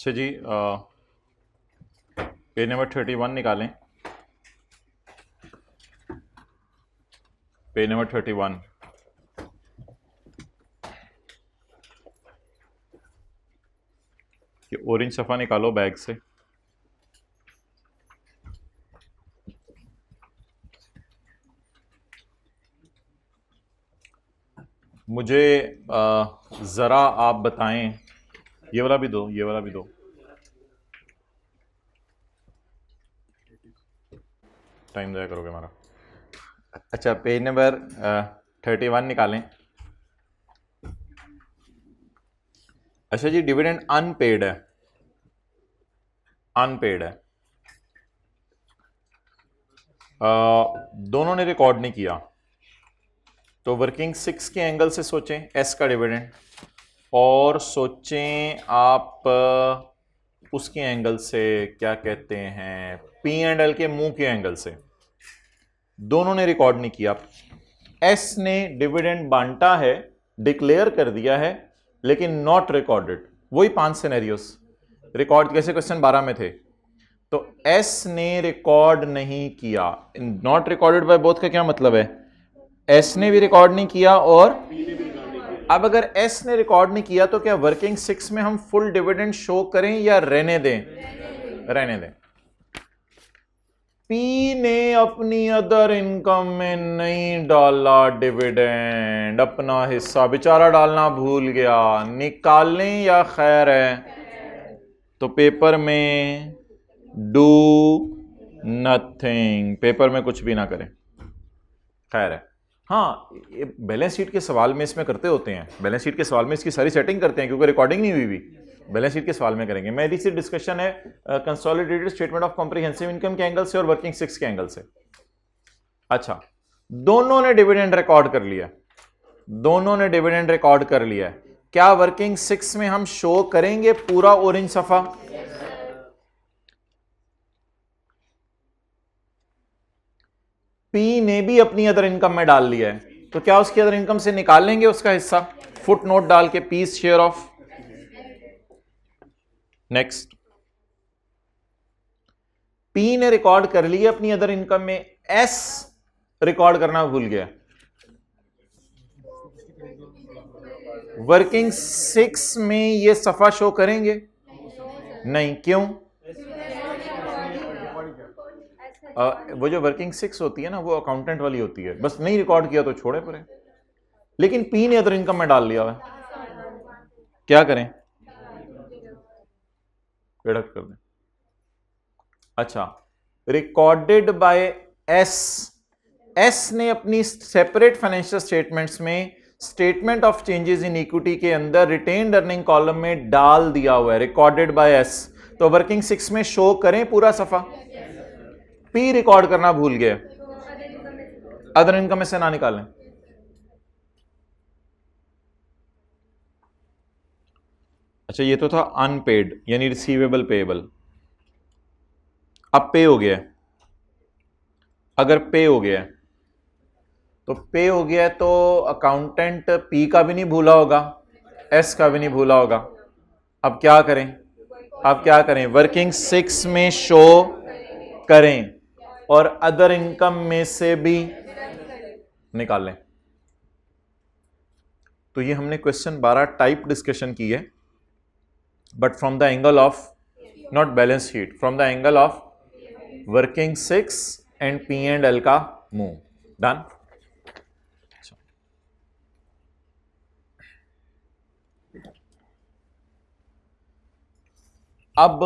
अच्छा जी, page number 31 निकालें। Page number 31। ये ऑरेंज सफ़ा निकालो बैग से। मुझे ज़रा आप बताएं, ये वाला भी दो, ये वाला भी दो। टाइम ज़ाया करोगे हमारा। अच्छा, पेज नंबर 31 निकालें। अच्छा जी, डिविडेंड अनपेड है, अनपेड है। दोनों ने रिकॉर्ड नहीं किया, तो वर्किंग 6 के एंगल से सोचें एस का डिविडेंड, और सोचें आप उसके एंगल से, क्या कहते हैं, पी एंड एल के मुंह के एंगल से। दोनों ने रिकॉर्ड नहीं किया। एस ने डिविडेंड बांटा है, डिक्लेयर कर दिया है, लेकिन नॉट रिकॉर्डेड। वही 5 सिनेरियोस रिकॉर्ड कैसे क्वेश्चन 12 में थे। तो एस ने रिकॉर्ड नहीं किया। नॉट रिकॉर्डेड बाय बोथ का क्या मतलब है? एस ने भी रिकॉर्ड नहीं किया और अब अगर एस ने रिकॉर्ड नहीं किया तो क्या वर्किंग 6 में हम फुल डिविडेंड शो करें या रहने दें? रहने दें। पी ने अपनी अदर इनकम में नहीं डाला डिविडेंड, अपना हिस्सा बेचारा डालना भूल गया। निकालें या खैर है? तो पेपर में डू नथिंग, पेपर में कुछ भी ना करें, खैर है। हाँ, ये बैलेंस शीट के सवाल में इसमें करते होते हैं, बैलेंस शीट के सवाल में इसकी सारी सेटिंग करते हैं, क्योंकि रिकॉर्डिंग नहीं हुई भी। बैलेंस शीट के सवाल में करेंगे। मेरी से डिस्कशन है consolidated statement of comprehensive income के एंगल से और वर्किंग 6 के एंगल से। अच्छा, दोनों ने डिविडेंड रिकॉर्ड कर लिया, दोनों ने डिविडेंड रिकॉर्ड कर लिया। क्या वर्किंग 6 में हम शो करेंगे पूरा ऑरेंज सफा? पी ने भी अपनी अदर इनकम में डाल लिया है, तो क्या उसकी अदर इनकम से निकाल लेंगे उसका हिस्सा, फुट नोट डाल के, P's share of. Next, P ने रिकॉर्ड कर लिया अपनी अदर इनकम में, एस रिकॉर्ड करना भूल गया। वर्किंग 6 में ये सफा शो करेंगे? नहीं, क्यों? वो जो वर्किंग 6 होती है ना, वो अकाउंटेंट वाली होती है, बस नहीं रिकॉर्ड किया तो छोड़े पड़े। लेकिन पी ने अदर इनकम में डाल लिया है, क्या करें? डिडक्ट कर दें। अच्छा, रिकॉर्डेड बाय एस, एस ने अपनी सेपरेट फाइनेंशियल स्टेटमेंट्स में statement of changes in equity के अंदर रिटेन्ड अर्निंग कॉलम में डाल दिया हुआ है, रिकॉर्डेड बाय एस। तो वर्किंग 6 में शो करें पूरा सफा? पी रिकॉर्ड करना भूल गए, अदर इनकम में से ना निकालें। अच्छा, ये तो था अनपेड यानी रिसीवेबल पेएबल। अब पे हो गया है। अगर पे हो गया है तो पे हो गया है, तो अकाउंटेंट पी का भी नहीं भूला होगा, एस का भी नहीं भूला होगा। अब क्या करें? अब क्या करें? वर्किंग 6 में शो करें और अदर इनकम में से भी निकालें। तो ये हमने क्वेश्चन 12 टाइप डिस्कशन की है, but from the angle of not balance sheet, from the angle of working 6 and P and L का मूव। डन। अब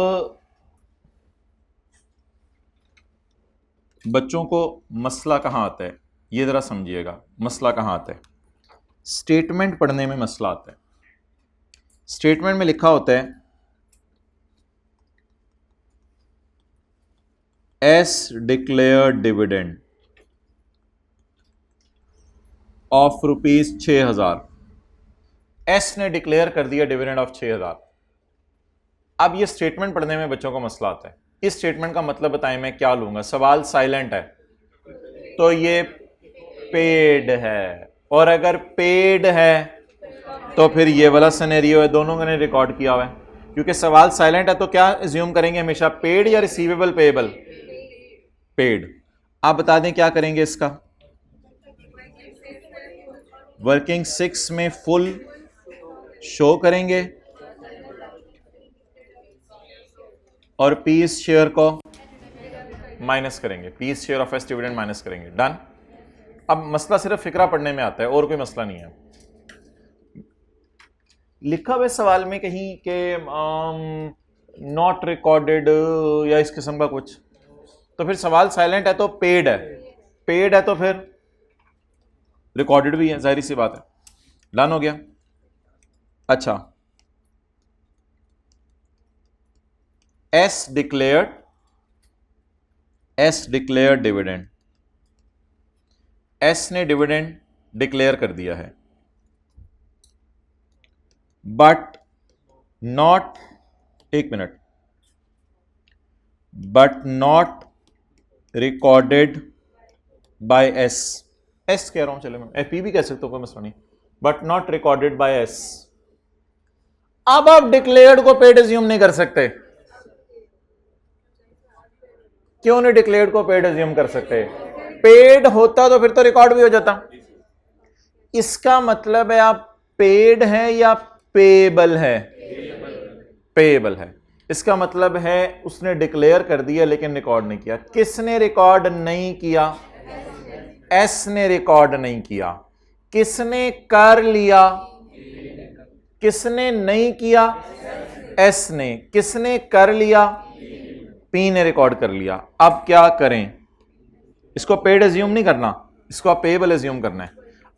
बच्चों को मसला कहां आता है, ये जरा समझिएगा। मसला कहां आता है? स्टेटमेंट पढ़ने में मसला आता है। स्टेटमेंट में लिखा होता है S declared dividend of ₹6000। S ने डिक्लेयर कर दिया डिविडेंड ऑफ 6000। अब ये स्टेटमेंट पढ़ने में बच्चों को मसला आता है। इस स्टेटमेंट का मतलब बताएं, मैं क्या लूंगा? सवाल साइलेंट है, तो ये पेड है, और अगर पेड है तो फिर ये वाला सिनेरियो है, दोनों ने रिकॉर्ड किया हुआ है। क्योंकि सवाल साइलेंट है तो क्या एज्यूम करेंगे हमेशा, पेड या रिसीवेबल पेएबल? पेड। आप बता दें क्या करेंगे इसका। वर्किंग 6 में फुल शो करेंगे और पीस शेयर को माइनस करेंगे, P's share of S dividend minus करेंगे। डन। अब मसला सिर्फ फिक्रा पढ़ने में आता है और कोई मसला नहीं है। लिखा हुआ सवाल में कहीं के नॉट रिकॉर्डेड या इस किस्म का कुछ, तो फिर सवाल साइलेंट है तो पेड है, पेड है तो फिर रिकॉर्डेड भी है, जाहिर सी बात है। डन हो गया। अच्छा, एस डिक्लेयर्ड डिविडेंड, एस ने डिविडेंड डिक्लेयर कर दिया है, बट नॉट, एक minute, but not recorded by S, S कह रहा हूं, चले मैं एफ पी भी कह सकता हूं, कोई मसला नहीं, but not recorded by S. अब आप डिक्लेयर्ड को पेड एज्यूम नहीं कर सकते। क्यों नहीं डिक्लेयर्ड को पेड एज्यूम कर सकते? पेड होता तो फिर तो रिकॉर्ड भी हो जाता। इसका मतलब है आप पेड है या पेएबल है? पेएबल है। इसका मतलब है उसने डिक्लेयर कर दिया लेकिन रिकॉर्ड नहीं किया। किसने रिकॉर्ड नहीं किया? एस ने रिकॉर्ड नहीं किया। किसने कर लिया? किसने नहीं किया? एस ने। किसने कर लिया? पी ने रिकॉर्ड कर लिया। अब क्या करें? इसको पेड एज्यूम नहीं करना, इसको आप पेएबल एज्यूम करना है।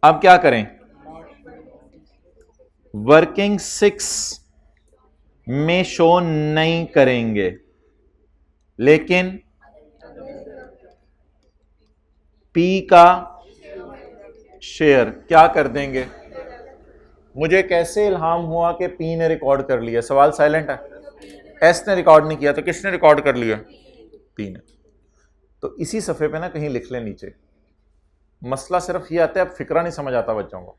अब क्या करें? वर्किंग 6 में शो नहीं करेंगे, लेकिन पी का शेयर क्या कर देंगे? मुझे कैसे इल्हाम हुआ कि पी ने रिकॉर्ड कर लिया? सवाल साइलेंट है, एस ने रिकॉर्ड नहीं किया, तो किसने रिकॉर्ड कर लिया? पी ने। तो इसी सफ़े पे ना कहीं लिख लें नीचे। मसला सिर्फ ये आता है, अब फिक्रा नहीं समझ आता बच्चों को।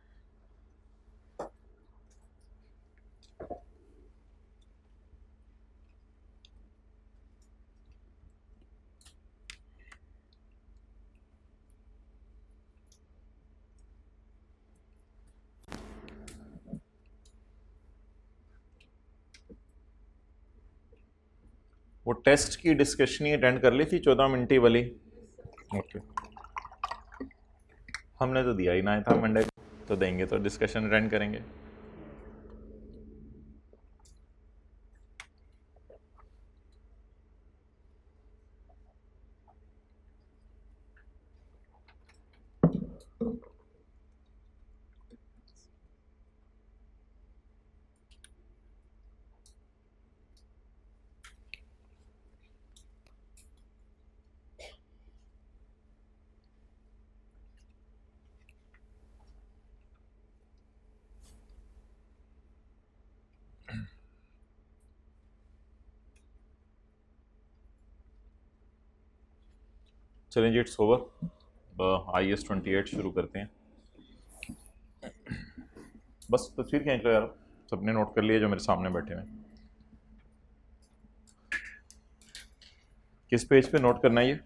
वो टेस्ट की डिस्कशन ही अटेंड कर ली थी 14 मिनटी वाली। ओके, हमने तो दिया ही ना था मंडे को, तो देंगे तो डिस्कशन अटेंड करेंगे। चलें जी, इट्स ओवर। IS-28 शुरू करते हैं। बस तस्वीर खींच लो यार, सबने नोट कर लिया जो मेरे सामने बैठे हुए। किस पेज पे नोट करना है ये?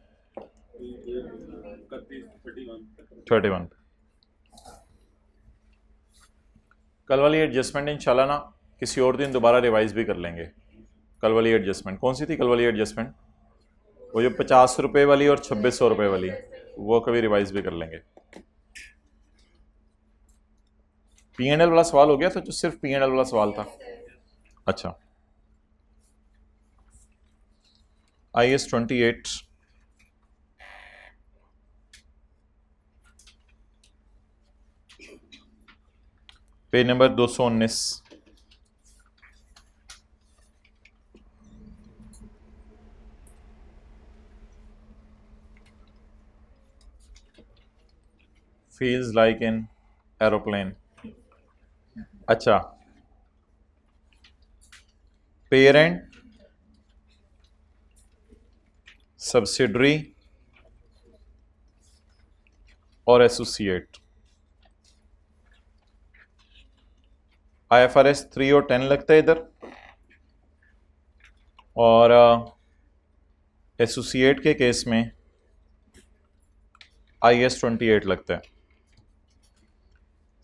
31। कल वाली एडजस्टमेंट इंशाल्लाह ना किसी और दिन दोबारा रिवाइज भी कर लेंगे। कल वाली एडजस्टमेंट कौन सी थी? कल वाली एडजस्टमेंट वो जो 50 रुपये वाली और 2600 रुपये वाली, वो कभी रिवाइज भी कर लेंगे। P&L वाला सवाल हो गया था, जो सिर्फ P&L वाला सवाल था। अच्छा, IS-28 page number 219। feels like an aeroplane। अच्छा, पेरेंट, सब्सिडरी और एसोसिएट। IFRS 3 और 10 लगता है इधर। और एसोसिएट के केस में IS-28 लगता है।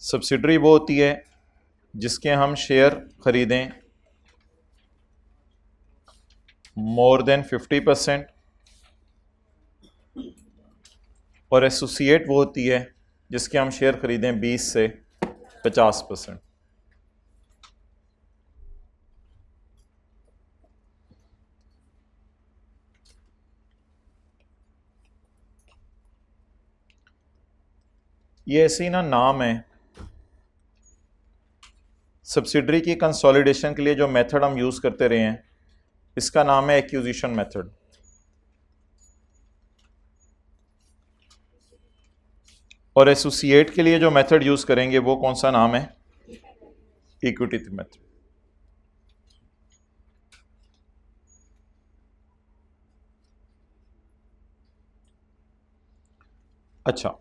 सब्सिडरी वो होती है जिसके हम शेयर खरीदें मोर देन 50%, और एसोसिएट वो होती है जिसके हम शेयर खरीदें 20 से 50%। ये ऐसे ही ना नाम है। सब्सिडरी की कंसोलिडेशन के लिए जो मेथड हम यूज़ करते रहे हैं इसका नाम है एक्विजिशन मेथड, और एसोसिएट के लिए जो मेथड यूज़ करेंगे वो कौन सा नाम है? Equity method. अच्छा,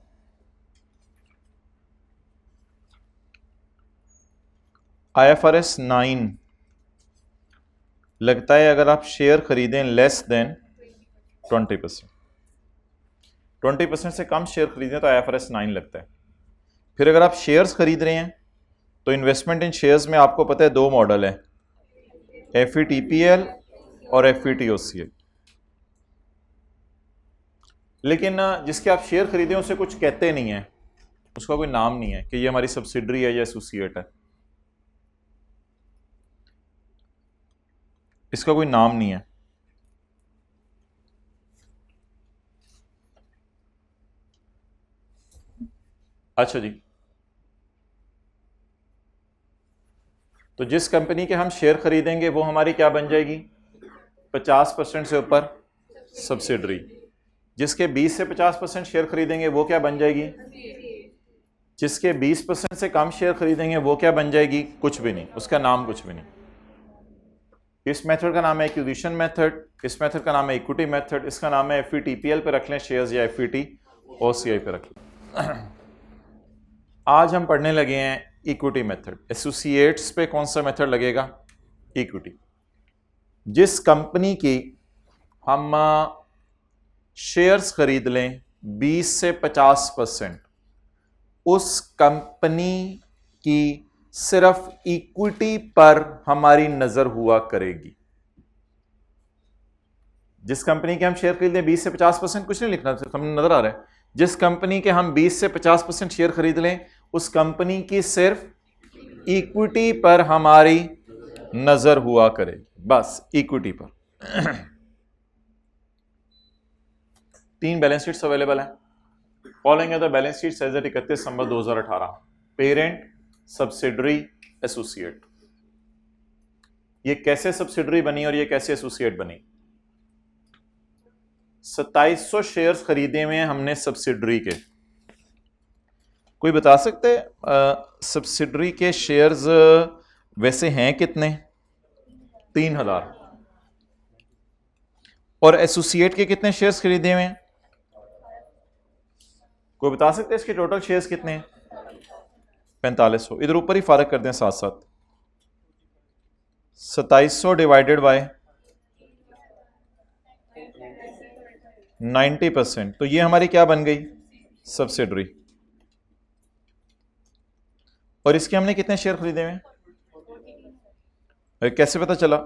IFRS 9 लगता है अगर आप शेयर खरीदें लेस देन 20%, 20% से कम शेयर खरीदें तो IFRS 9 लगता है। फिर अगर आप शेयर्स खरीद रहे हैं तो इन्वेस्टमेंट इन शेयर्स में आपको पता है दो मॉडल है, FVTPL और FVTOCL। लेकिन जिसके आप शेयर खरीदें उसे कुछ कहते नहीं है, उसका कोई नाम नहीं है कि ये हमारी सब्सिडरी है या एसोसिएट है, इसका कोई नाम नहीं है। अच्छा जी, तो जिस कंपनी के हम शेयर खरीदेंगे वो हमारी क्या बन जाएगी? 50% से ऊपर सब्सिडरी। जिसके 20 से 50% शेयर खरीदेंगे वो क्या बन जाएगी? जिसके 20% से कम शेयर खरीदेंगे वो क्या बन जाएगी? कुछ भी नहीं, उसका नाम कुछ भी नहीं। इस मेथड का नाम है एक्विजिशन मेथड, इस मेथड का नाम है इक्विटी मेथड, इसका नाम है FVTPL पे रख लें शेयर्स या FVTOCI पे रख लें। आज हम पढ़ने लगे हैं इक्विटी मेथड। एसोसिएट्स पे कौन सा मेथड लगेगा? इक्विटी। जिस कंपनी की हम शेयर्स खरीद लें 20 से 50%, उस कंपनी की सिर्फ इक्विटी पर हमारी नजर हुआ करेगी। जिस कंपनी के हम शेयर खरीद लें 20 से 50%, कुछ नहीं लिखना, हमें नजर आ रहा है। जिस कंपनी के हम 20 से 50% शेयर खरीद लें उस कंपनी की सिर्फ इक्विटी पर हमारी नजर हुआ करेगी, बस इक्विटी पर। 3 बैलेंस शीट्स अवेलेबल हैं। फॉलोइंग है the balance sheet as at 31 December 2018। Parent, subsidiary, associate. ये कैसे सब्सिडरी बनी और ये कैसे एसोसिएट बनी? 2700 शेयर्स खरीदे हुए हैं हमने सब्सिडरी के। कोई बता सकते सब्सिडरी के शेयर्स वैसे हैं कितने? 3000। और एसोसिएट के कितने शेयर्स खरीदे हुए हैं? कोई बता सकते हैं इसके टोटल शेयर्स कितने हैं? 4500। इधर ऊपर ही फारक कर दें साथ साथ। 2700 डिवाइडेड बाय 90%, तो ये हमारी क्या बन गई? सब्सिडरी। और इसके हमने कितने शेयर खरीदे हुए? कैसे पता चला?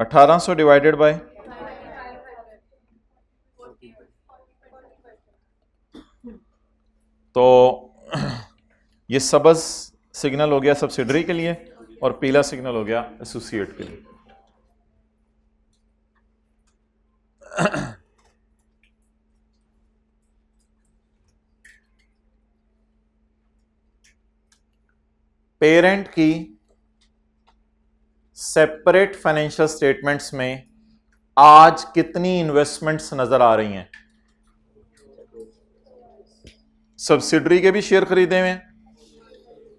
1800 डिवाइडेड बाय, तो ये सबज सिग्नल हो गया सब्सिडरी के लिए और पीला सिग्नल हो गया एसोसिएट के लिए। पेरेंट की सेपरेट फाइनेंशियल स्टेटमेंट्स में आज कितनी इन्वेस्टमेंट्स नजर आ रही हैं? सब्सिडरी के भी शेयर खरीदे हुए हैं,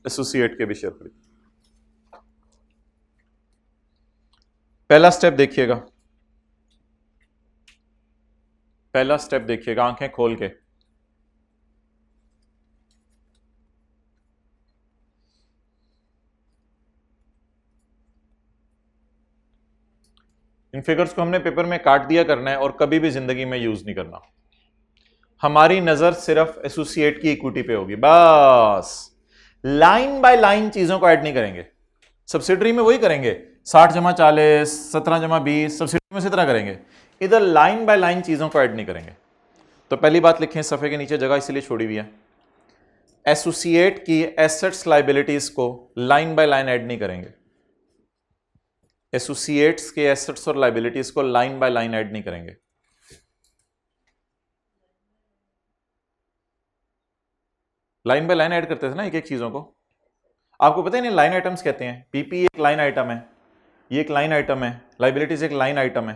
एसोसिएट के भी शेयर खरीदे। पहला स्टेप देखिएगा, पहला स्टेप देखिएगा आंखें खोल के। इन फिगर्स को हमने पेपर में काट दिया करना है और कभी भी जिंदगी में यूज नहीं करना। हमारी नजर सिर्फ एसोसिएट की इक्विटी पे होगी बस। लाइन बाय लाइन चीजों को ऐड नहीं करेंगे। सब्सिडरी में वही करेंगे 60 जमा 40, 17 जमा 20, सब्सिडरी में इसी तरह करेंगे। इधर लाइन बाय लाइन चीजों को ऐड नहीं करेंगे। तो पहली बात लिखें, सफे के नीचे जगह इसलिए छोड़ी हुई है, एसोसिएट की एसेट्स लाइबिलिटीज को लाइन बाय लाइन ऐड नहीं करेंगे। एसोसिएट्स के एसेट्स और लाइबिलिटीज को लाइन बाय लाइन ऐड नहीं करेंगे। लाइन बाय लाइन ऐड करते थे ना एक एक चीजों को। आपको पता है नहीं लाइन आइटम्स कहते हैं। पीपी एक लाइन आइटम है, ये एक लाइन आइटम है, लाइबिलिटीज एक लाइन आइटम है।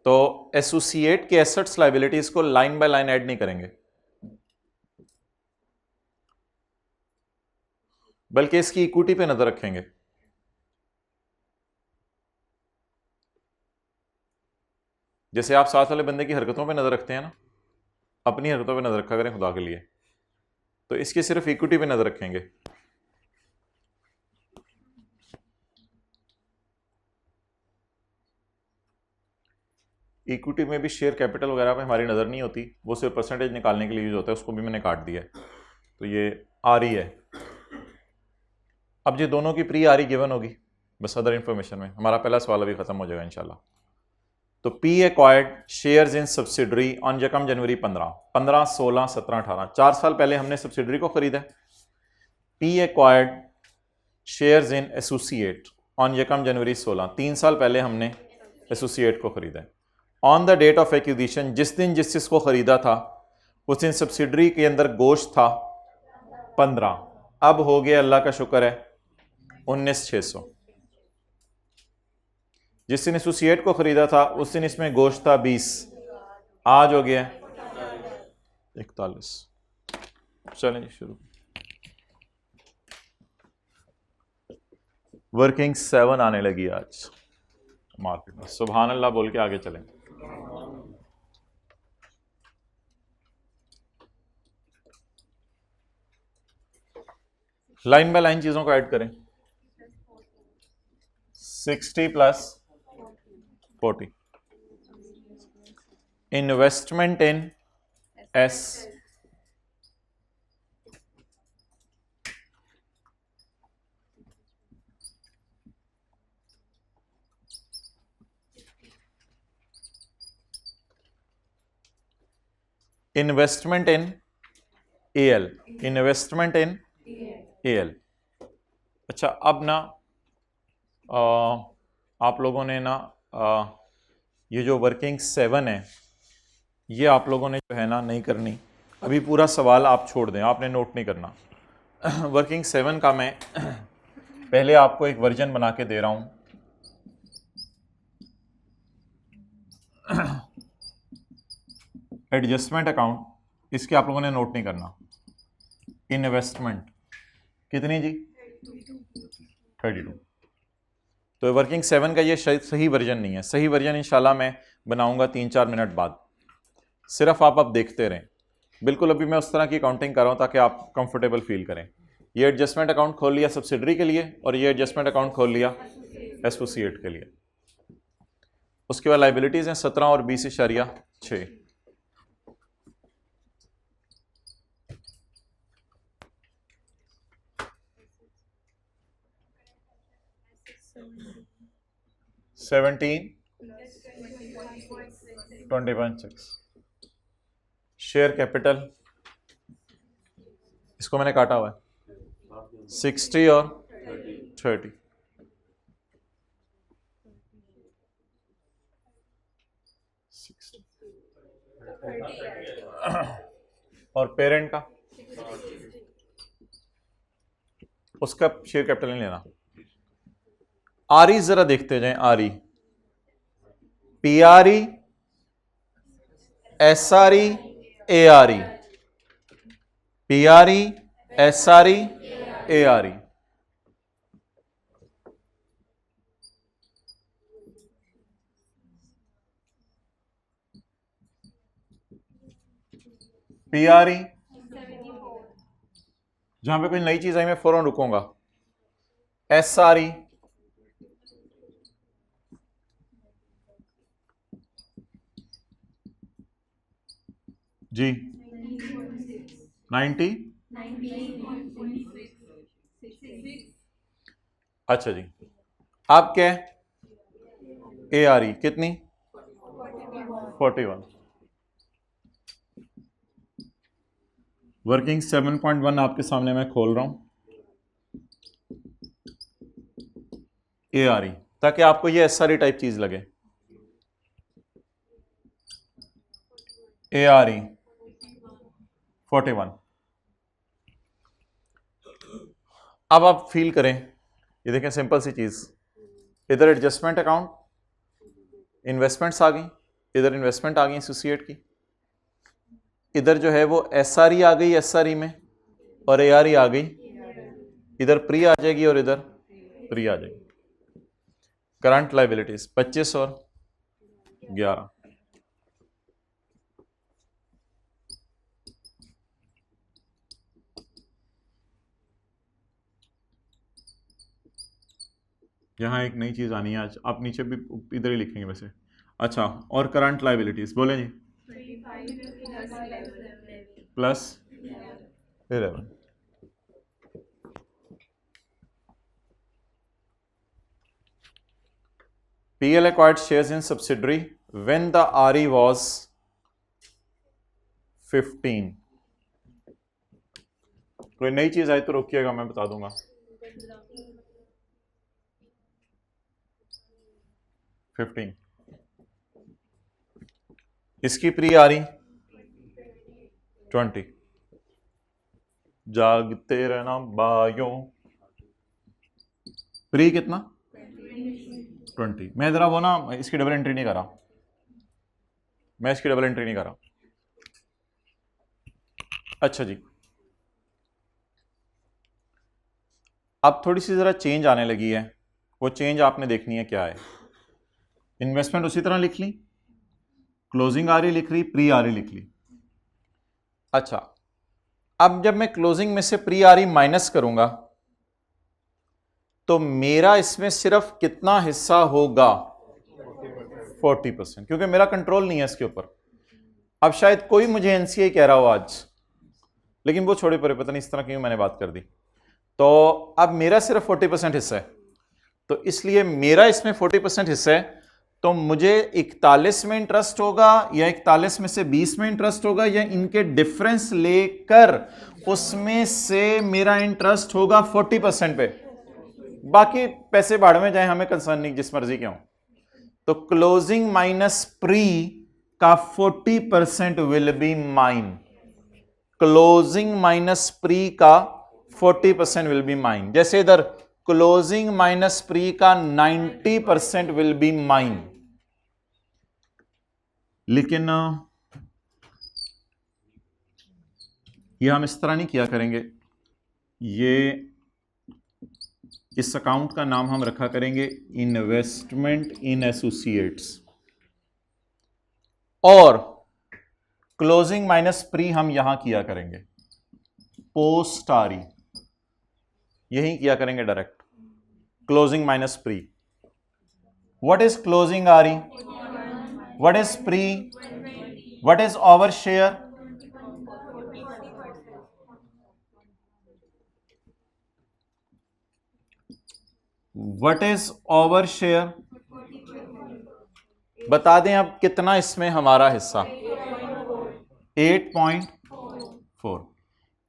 तो एसोसिएट के एसेट्स लाइबिलिटीज को लाइन बाय लाइन ऐड नहीं करेंगे, बल्कि इसकी इक्विटी पे नजर रखेंगे। जैसे आप साथ वाले बंदे की हरकतों पे नजर रखते हैं ना, अपनी हरकतों पे नजर रखा करें खुदा के लिए। तो इसकी सिर्फ इक्विटी पे नजर रखेंगे। इक्विटी में भी शेयर कैपिटल वगैरह पे हमारी नजर नहीं होती, वो सिर्फ परसेंटेज निकालने के लिए यूज होता है, उसको भी मैंने काट दिया है। तो ये आ रही है। अब ये दोनों की प्री आ रही गिवन होगी बस अदर इंफॉर्मेशन में। हमारा पहला सवाल अभी खत्म हो जाएगा इंशाल्लाह। तो P acquired shares in subsidiary on यकम जनवरी 15, 16, 17, 18, 4 साल पहले हमने सब्सिडरी को खरीदा। P acquired shares in associate on यकम जनवरी 16, 3 साल पहले हमने एसोसिएट को खरीदा। On the date of acquisition, जिस दिन जिस चीज को खरीदा था उस दिन सब्सिडरी के अंदर गोश्त था 15, अब हो गया अल्लाह का शुक्र है 19,600। जिस दिन एसोसिएट को खरीदा था उस दिन इसमें गोश्त था 20, आज हो गया 41। चलें शुरू। वर्किंग 7 आने लगी आज मार्केट में, सुभान अल्लाह बोल के आगे चलें। लाइन बाय लाइन चीजों को ऐड करें। 60 plus 40, investment in S, investment in L, investment in L. अच्छा अब ना आप लोगों ने ना ये जो वर्किंग 7 है ये आप लोगों ने जो है ना नहीं करनी। अभी पूरा सवाल आप छोड़ दें, आपने नोट नहीं करना। वर्किंग 7 का मैं पहले आपको एक वर्जन बना के दे रहा हूं। एडजस्टमेंट अकाउंट, इसके आप लोगों ने नोट नहीं करना। इन्वेस्टमेंट कितनी जी 32। तो वर्किंग 7 का ये सही वर्जन नहीं है। सही वर्जन इंशाल्लाह मैं बनाऊंगा 3-4 मिनट बाद। सिर्फ आप अब देखते रहें। बिल्कुल अभी मैं उस तरह की अकाउंटिंग कर रहा हूं ताकि आप कंफर्टेबल फील करें। ये एडजस्टमेंट अकाउंट खोल लिया सब्सिडरी के लिए और ये एडजस्टमेंट अकाउंट खोल लिया एसोसिएट के लिए। उसके बाद लाइबिलिटीज हैं 17 और 20.6। शेयर कैपिटल इसको मैंने काटा हुआ है 60 और 30। और पेरेंट का उसका शेयर कैपिटल नहीं लेना। आरई जरा देखते जाएं। आरई, पीआरई, एसआरई, एआरई, पीआरई, एसआरई, एआरई। पीआरई, जहां पे कोई नई चीज आई मैं फौरन रुकूंगा। एसआरई, जी 90। अच्छा जी, आप क्या ए आ रही कितनी 41। वर्किंग 7.1 आपके सामने मैं खोल रहा हूं, ए आ रही, ताकि आपको ये एस सारी टाइप चीज लगे। ए आ रही 41। अब आप फील करें, ये देखें सिंपल सी चीज, इधर एडजस्टमेंट अकाउंट, इन्वेस्टमेंट्स आ गई, इधर इन्वेस्टमेंट आ गई एसोसिएट की, इधर जो है वो एस आर ई आ गई एस आर ई में, और ए आर ई आ गई, इधर प्री आ जाएगी और इधर प्री आ जाएगी। करंट लाइबिलिटीज 25 और 11। यहां एक नई चीज आनी है आज, आप नीचे भी इधर ही लिखेंगे वैसे। अच्छा, और करंट लाइबिलिटीज बोले जी plus 11। PL acquired shares in subsidiary when the RE was 15। कोई नई चीज आई तो रोकिएगा, मैं बता दूंगा। 15। इसकी प्री आ रही 20। जागते रहना बायों, प्री कितना 20। मैं जरा वो ना इसकी डबल एंट्री नहीं कर रहा, मैं इसकी डबल एंट्री नहीं कर रहा। अच्छा जी, अब थोड़ी सी जरा चेंज आने लगी है, वो चेंज आपने देखनी है क्या है। इन्वेस्टमेंट उसी तरह लिख ली, क्लोजिंग आ रही लिख ली, प्री आ रही लिख ली। अच्छा, अब जब मैं क्लोजिंग में से प्री आ रही माइनस करूंगा तो मेरा इसमें सिर्फ कितना हिस्सा होगा 40%, क्योंकि मेरा कंट्रोल नहीं है इसके ऊपर। अब शायद कोई मुझे एनसीए कह रहा हो आज, लेकिन वो छोड़े परे, पता नहीं इस तरह क्यों मैंने बात कर दी। तो अब मेरा सिर्फ 40% हिस्सा है, तो इसलिए मेरा इसमें 40% हिस्सा है, तो मुझे 41 में इंटरेस्ट होगा या 41 में से 20 में इंटरेस्ट होगा, या इनके डिफरेंस लेकर उसमें से मेरा इंटरेस्ट होगा 40% पे। बाकी पैसे भाड़ में जाए, हमें कंसर्न नहीं, जिस मर्जी के हों। तो क्लोजिंग माइनस प्री का 40% will be mine. Closing minus pre का 40% विल बी माइन। जैसे इधर क्लोजिंग माइनस प्री का 90% विल बी माइन। लेकिन ये हम इस तरह नहीं किया करेंगे, ये इस अकाउंट का नाम हम रखा करेंगे इन्वेस्टमेंट इन एसोसिएट्स, और क्लोजिंग माइनस प्री हम यहां किया करेंगे पोस्ट आरी, यही किया करेंगे direct. Closing minus pre, what is closing आरी, what is pre, what is over share, what is over share, बता दें अब कितना इसमें हमारा हिस्सा 8.4।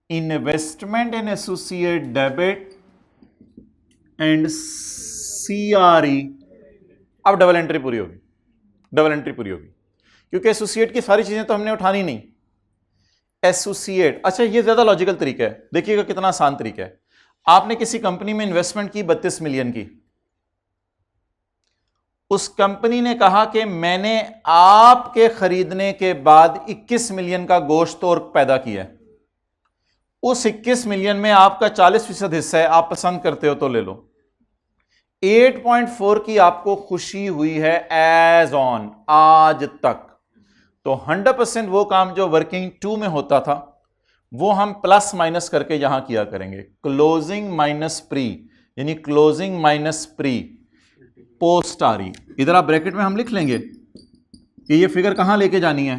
Investment in associate debit and सीआरई, अब डबल एंट्री पूरी होगी, डबल एंट्री पूरी होगी, क्योंकि एसोसिएट की सारी चीजें तो हमने उठानी नहीं। एसोसिएट, अच्छा ये ज्यादा लॉजिकल तरीका है, देखिएगा कितना आसान तरीका है। आपने किसी कंपनी में इन्वेस्टमेंट की 32 मिलियन की, उस कंपनी ने कहा कि मैंने आपके खरीदने के बाद 21 मिलियन का गोश्त और पैदा किया है, उस 21 मिलियन में आपका 40% हिस्सा है, आप पसंद करते हो तो ले लो। 8.4 की आपको खुशी हुई है एज ऑन आज तक, तो 100% वो काम जो वर्किंग 2 में होता था वो हम प्लस माइनस करके यहां किया करेंगे। क्लोजिंग माइनस प्री, यानी क्लोजिंग माइनस प्री पोस्ट आ रही, इधर आप ब्रैकेट में हम लिख लेंगे कि ये फिगर कहां लेके जानी है,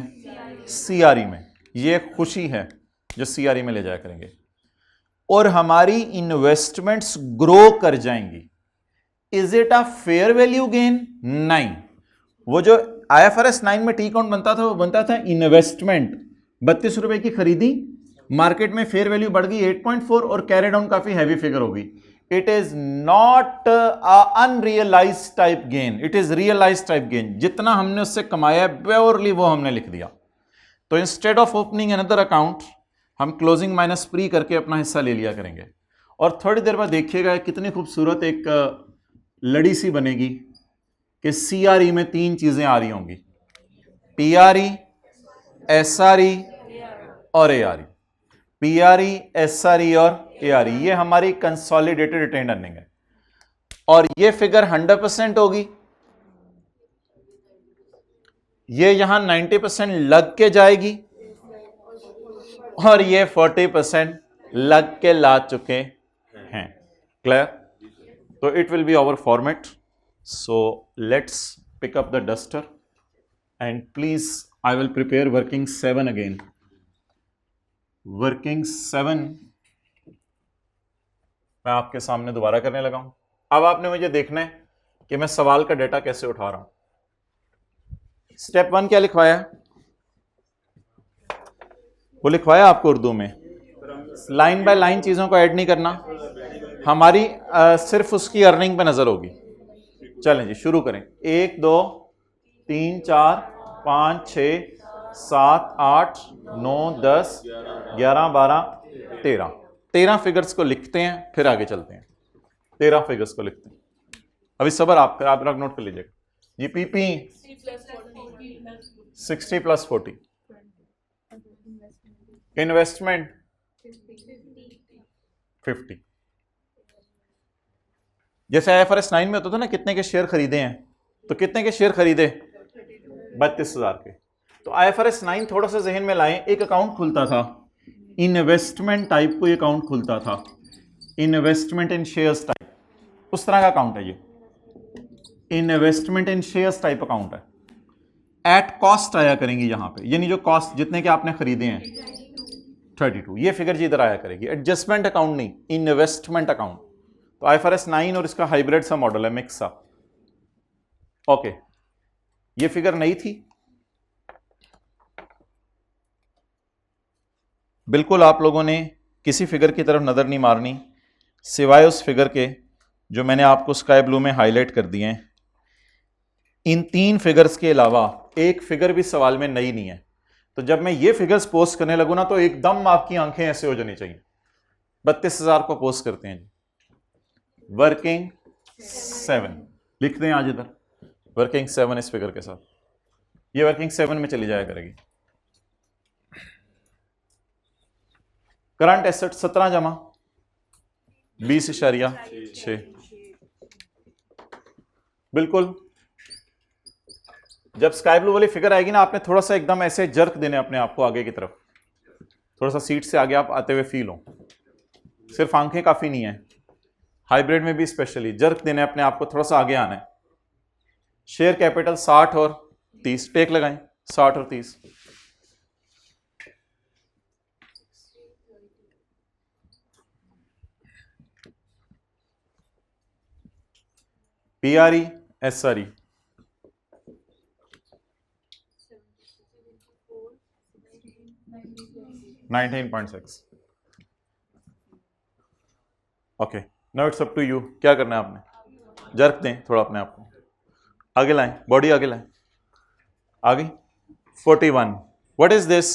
सीआरई में। ये खुशी है जो सीआरई में ले जाया करेंगे, और हमारी इन्वेस्टमेंट्स ग्रो कर जाएंगी। Is it a fair value gain? नहीं, वो जो IFRS 9 में टी काउंट बनता था वो बनता था इन्वेस्टमेंट। 32 रुपए की खरीदी, मार्केट में फेयर वैल्यू बढ़ गई 8.4 और कैरी डाउन काफी हैवी फिगर होगी। It is not unrealise type gain, it is realise type gain. जितना हमने उससे कमाया प्योरली वो हमने लिख दिया। तो instead of opening another account हम क्लोजिंग माइनस प्री करके अपना हिस्सा ले लिया करेंगे। और थोड़ी देर बाद देखिएगा कितनी खूबसूरत एक लड़ी सी बनेगी कि CRE में 3 चीजें आ रही होंगी, PRE, SRE और ARE। PRE, SRE और ARE, ये हमारी कंसोलिडेटेड रिटेन्ड अर्निंग है। और ये फिगर 100% होगी, ये यहां 90% लग के जाएगी और ये 40% लग के ला चुके हैं। क्लियर? तो it will be our format. So let's pick up the duster and please I will prepare working 7 again. Working 7 मैं आपके सामने दोबारा करने लगा हूं। अब आपने मुझे देखना है कि मैं सवाल का डेटा कैसे उठा रहा हूं। स्टेप 1 क्या लिखवाया? वो लिखवाया आपको उर्दू में, लाइन बाय लाइन चीजों को ऐड नहीं करना, हमारी सिर्फ उसकी अर्निंग पे नजर होगी। चलें जी शुरू करें। 1 2 3 4 5 6 7 8 9 10 11 12 13 फिगर्स को लिखते हैं, फिर आगे चलते हैं। 13 फिगर्स को लिखते हैं। अभी सबर आप नोट कर लीजिएगा। GPP 60 + 40, investment 50। जैसे IFRS 9 में होता था ना, कितने के शेयर खरीदे हैं, तो कितने के शेयर खरीदे? 32,000 के। तो IFRS 9 थोड़ा सा जहन में लाएं। एक अकाउंट खुलता था इन्वेस्टमेंट टाइप, कोई अकाउंट खुलता था इन्वेस्टमेंट इन शेयर्स टाइप, उस तरह का अकाउंट है ये, इन्वेस्टमेंट इन शेयर्स टाइप अकाउंट है। एट कॉस्ट आया करेंगी यहां पे, यानी जो कॉस्ट जितने के आपने खरीदे हैं 32, ये फिगर जी इधर आया करेगी। एडजस्टमेंट अकाउंट नहीं, इन्वेस्टमेंट अकाउंट। तो IFRS 9 और इसका हाइब्रिड सा मॉडल है, मिक्स सा। ओके, ये फिगर नहीं थी, बिल्कुल आप लोगों ने किसी फिगर की तरफ नजर नहीं मारनी सिवाय उस फिगर के जो मैंने आपको स्काई ब्लू में हाईलाइट कर दिए हैं। इन 3 फिगर्स के अलावा एक फिगर भी सवाल में नई नहीं है। तो जब मैं ये फिगर्स पोस्ट करने लगूँ ना, तो एकदम आपकी आंखें ऐसे हो जानी चाहिए। 32,000 को पोस्ट करते हैं जी। वर्किंग 7 लिख दें आज इधर, वर्किंग 7 इस फिगर के साथ, ये वर्किंग 7 में चली जाया करेगी। करंट एसेट 17 जमा 20.6, बिल्कुल। जब स्काई ब्लू वाली फिगर आएगी ना, आपने थोड़ा सा एकदम ऐसे जर्क देने अपने आप को आगे की तरफ, थोड़ा सा सीट से आगे आप आते हुए फील हो। सिर्फ आंखें काफी नहीं है, हाइब्रिड में भी स्पेशली जर्क देने अपने आप को, थोड़ा सा आगे आना है। शेयर कैपिटल 60 और 30, टेक लगाएं 60 और 30। PRE SRE 19.6। Okay, now it's up to you, क्या करना है आपने? जर्क दें थोड़ा अपने आप को, आगे लाएं, बॉडी आगे लाएं, आगे। 41, व्हाट इज दिस?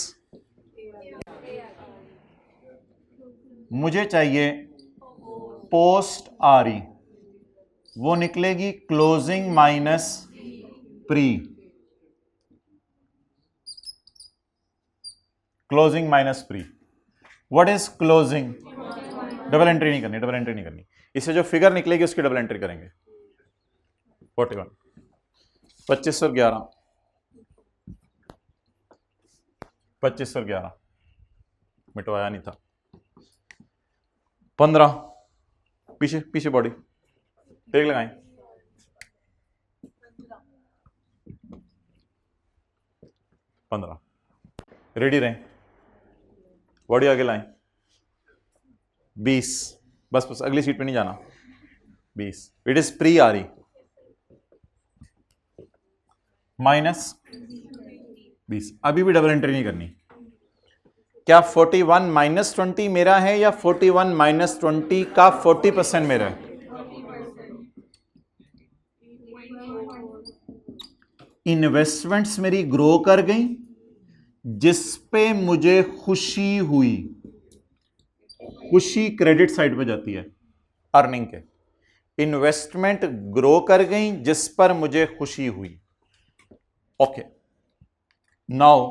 मुझे चाहिए पोस्ट RE, वो निकलेगी closing minus pre, closing minus pre. What is closing? Double entry नहीं करनी, डबल एंट्री नहीं करनी, इससे जो फिगर निकलेगी उसकी डबल एंट्री करेंगे। 41, 25 और 11, 25 और 11 मिटवाया नहीं था। 15, पीछे पीछे बॉडी टेक लगाएं, 15, रेडी रहें। वर्ड आगे लाएं 20, बस बस अगली सीट पे नहीं जाना, 20, इट इज प्री आरी माइनस 20, अभी भी डबल एंट्री नहीं करनी। क्या 41 माइनस 20 मेरा है या 41 माइनस 20 का 40% मेरा है? इन्वेस्टमेंट्स मेरी ग्रो कर गई जिस पे मुझे खुशी हुई, खुशी क्रेडिट साइड पे जाती है अर्निंग के, इन्वेस्टमेंट ग्रो कर गई जिस पर मुझे खुशी हुई। ओके नाउ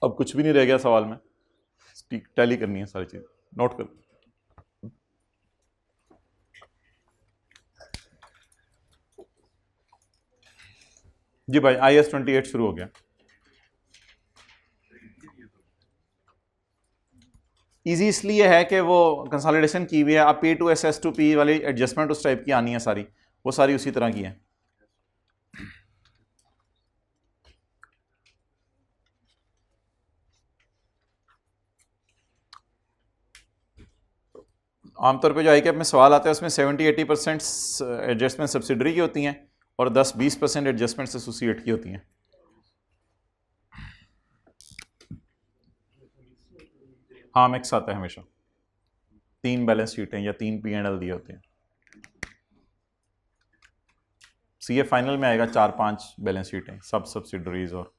अब कुछ भी नहीं रह गया सवाल में, टैली करनी है सारी चीज, नोट कर। जी भाई IAS 28 शुरू हो गया। इजी इसलिए है कि वो कंसोलिडेशन की हुई है, अब P to SS to P वाली एडजस्टमेंट उस टाइप की आनी है सारी, वो सारी उसी तरह की है। आमतौर पे जो आई कैप में सवाल आता है उसमें 70-80% एडजस्टमेंट सब्सिडरी की होती हैं और 10-20% एडजस्टमेंट एसोसिएट की होती हैं। हाँ मिक्स आता है हमेशा, 3 बैलेंस शीटें या 3 P&L दिए होते हैं। CA फाइनल में आएगा 4-5 बैलेंस शीटें, सब सब्सिडरीज और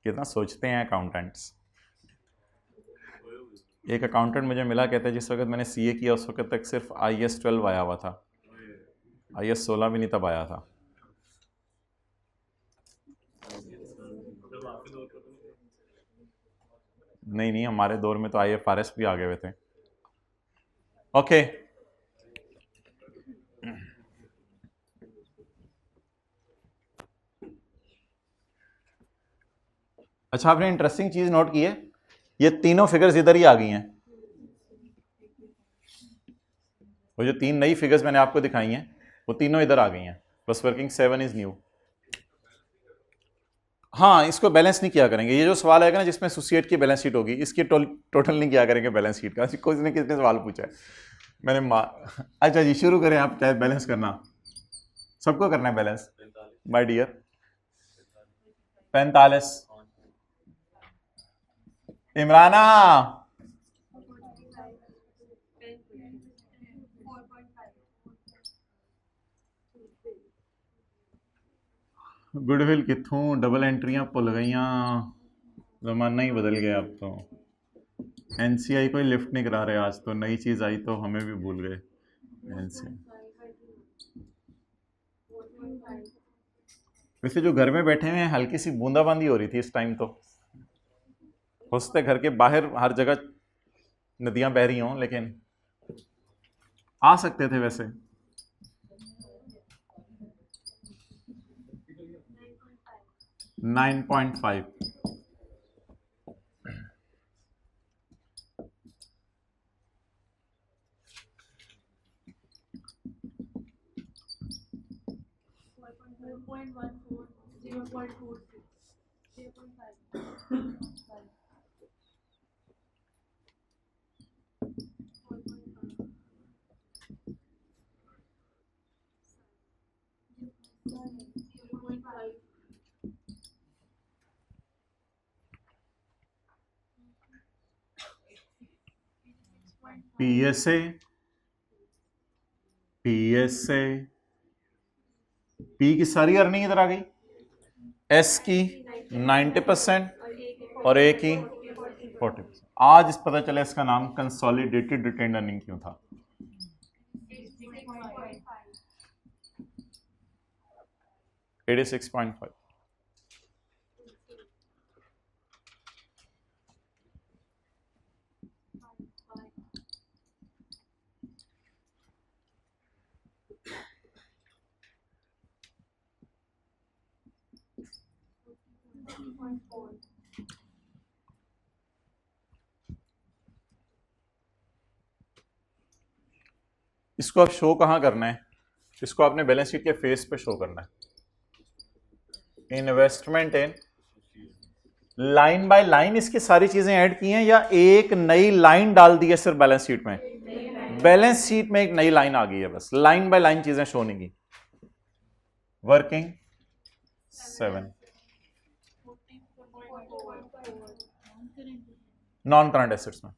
कितना सोचते हैं अकाउंटेंट्स। एक अकाउंटेंट मुझे मिला, कहता है जिस वक्त मैंने CA किया उस वक्त तक सिर्फ IAS 12 आया हुआ था, IAS 16 भी नहीं तब आया था। नहीं नहीं, हमारे दौर में तो IFRS भी आ गए हुए थे। ओके अच्छा, आपने इंटरेस्टिंग चीज नोट की है, ये तीनों फिगर्स इधर ही आ गई हैं। वो जो 3 नई फिगर्स मैंने आपको दिखाई हैं वो तीनों इधर आ गई हैं, प्लस वर्किंग 7 इज न्यू। हाँ इसको बैलेंस नहीं किया करेंगे, ये जो सवाल आएगा ना जिसमें एसोसिएट की बैलेंस शीट होगी, इसकी टोटल नहीं किया करेंगे बैलेंस शीट का। किसने किसने सवाल पूछा है, मैंने अच्छा जी शुरू करें, आप चाहे बैलेंस करना, सबको करना है balance my dear. 45 Imrana, goodwill कितों, डबल एंट्रियां भुल गई, जमाना ही बदल गया अब तो। NCI कोई लिफ्ट नहीं करा रहे आज तो, नई चीज आई तो हमें भी भूल गए NCI। वैसे जो घर में बैठे हुए हैं हल्की सी बूंदाबांदी हो रही थी इस टाइम, तो हो सकता है घर के बाहर हर जगह नदियां बह रही हों, लेकिन आ सकते थे वैसे। Nine point five PSA P की सारी अर्निंग इधर आ गई, S की 90% और A की 40%। आज इस पता चला इसका नाम कंसोलिडेटेड रिटेन्ड अर्निंग क्यों था। It is 6.5। इसको अब शो कहाँ करना है, इसको आपने बैलेंस शीट के फेस पे शो करना है। Investment in, line by line इसकी सारी चीजें ऐड की हैं या एक नई लाइन डाल दी है सिर्फ बैलेंस शीट में? बैलेंस शीट में एक नई लाइन आ गई है, बस लाइन बाय लाइन चीजें शो नहीं की। वर्किंग 7, नॉन करंट एसेट्स में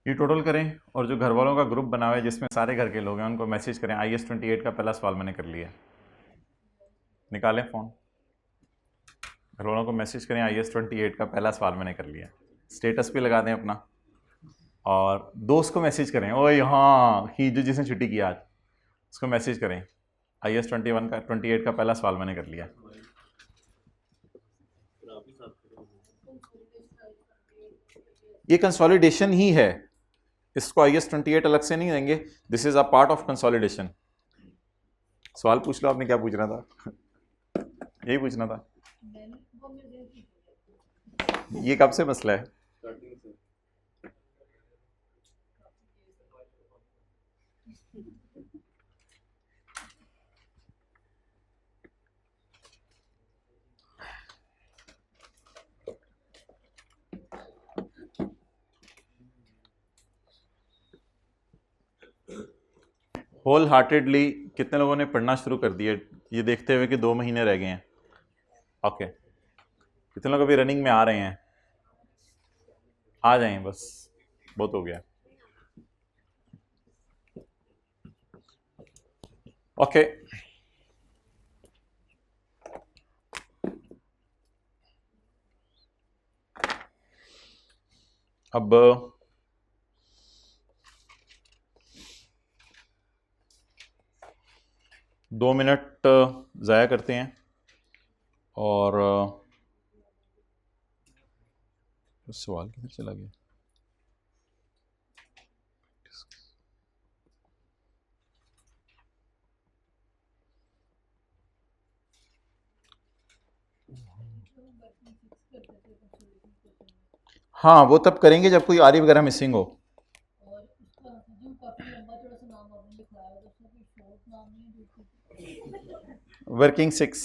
ये टोटल करें और जो घर वालों का ग्रुप बना हुआ है जिसमें सारे घर के लोग हैं उनको मैसेज करें IAS 28 का पहला सवाल मैंने कर लिया। निकालें फोन, घर वालों को मैसेज करें IAS 28 का पहला सवाल मैंने कर लिया। स्टेटस पे लगा दें अपना और दोस्त को मैसेज करें, ओए हाँ ही जो जिसने छुट्टी की आज उसको मैसेज करें IAS 28 का पहला सवाल मैंने कर लिया। ये कंसोलिडेशन ही है, इसको IAS 28 अलग से नहीं देंगे, this is a part of consolidation. सवाल पूछ लो, आपने क्या पूछना था? यही पूछना था। ये कब से मसला है? होल हार्टेडली कितने लोगों ने पढ़ना शुरू कर दिया ये देखते हुए कि 2 महीने रह गए हैं? ओके, कितने लोग अभी रनिंग में आ रहे हैं? आ जाएं, बस बहुत हो गया। ओके, अब 2 मिनट ज़ाया करते हैं और सवाल किधर चला गया? हाँ, वो तब करेंगे जब कोई आरी वगैरह मिसिंग हो। वर्किंग 6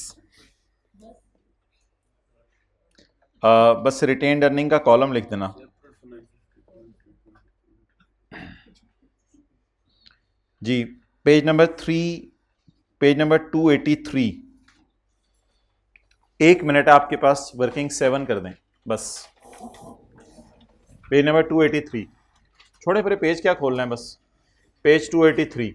बस रिटेन्ड अर्निंग का कॉलम लिख देना। जी, पेज नंबर 283। 1 मिनट आपके पास, वर्किंग 7 कर दें बस। पेज नंबर 283, छोड़े फिर पेज क्या खोलना है, बस page 283।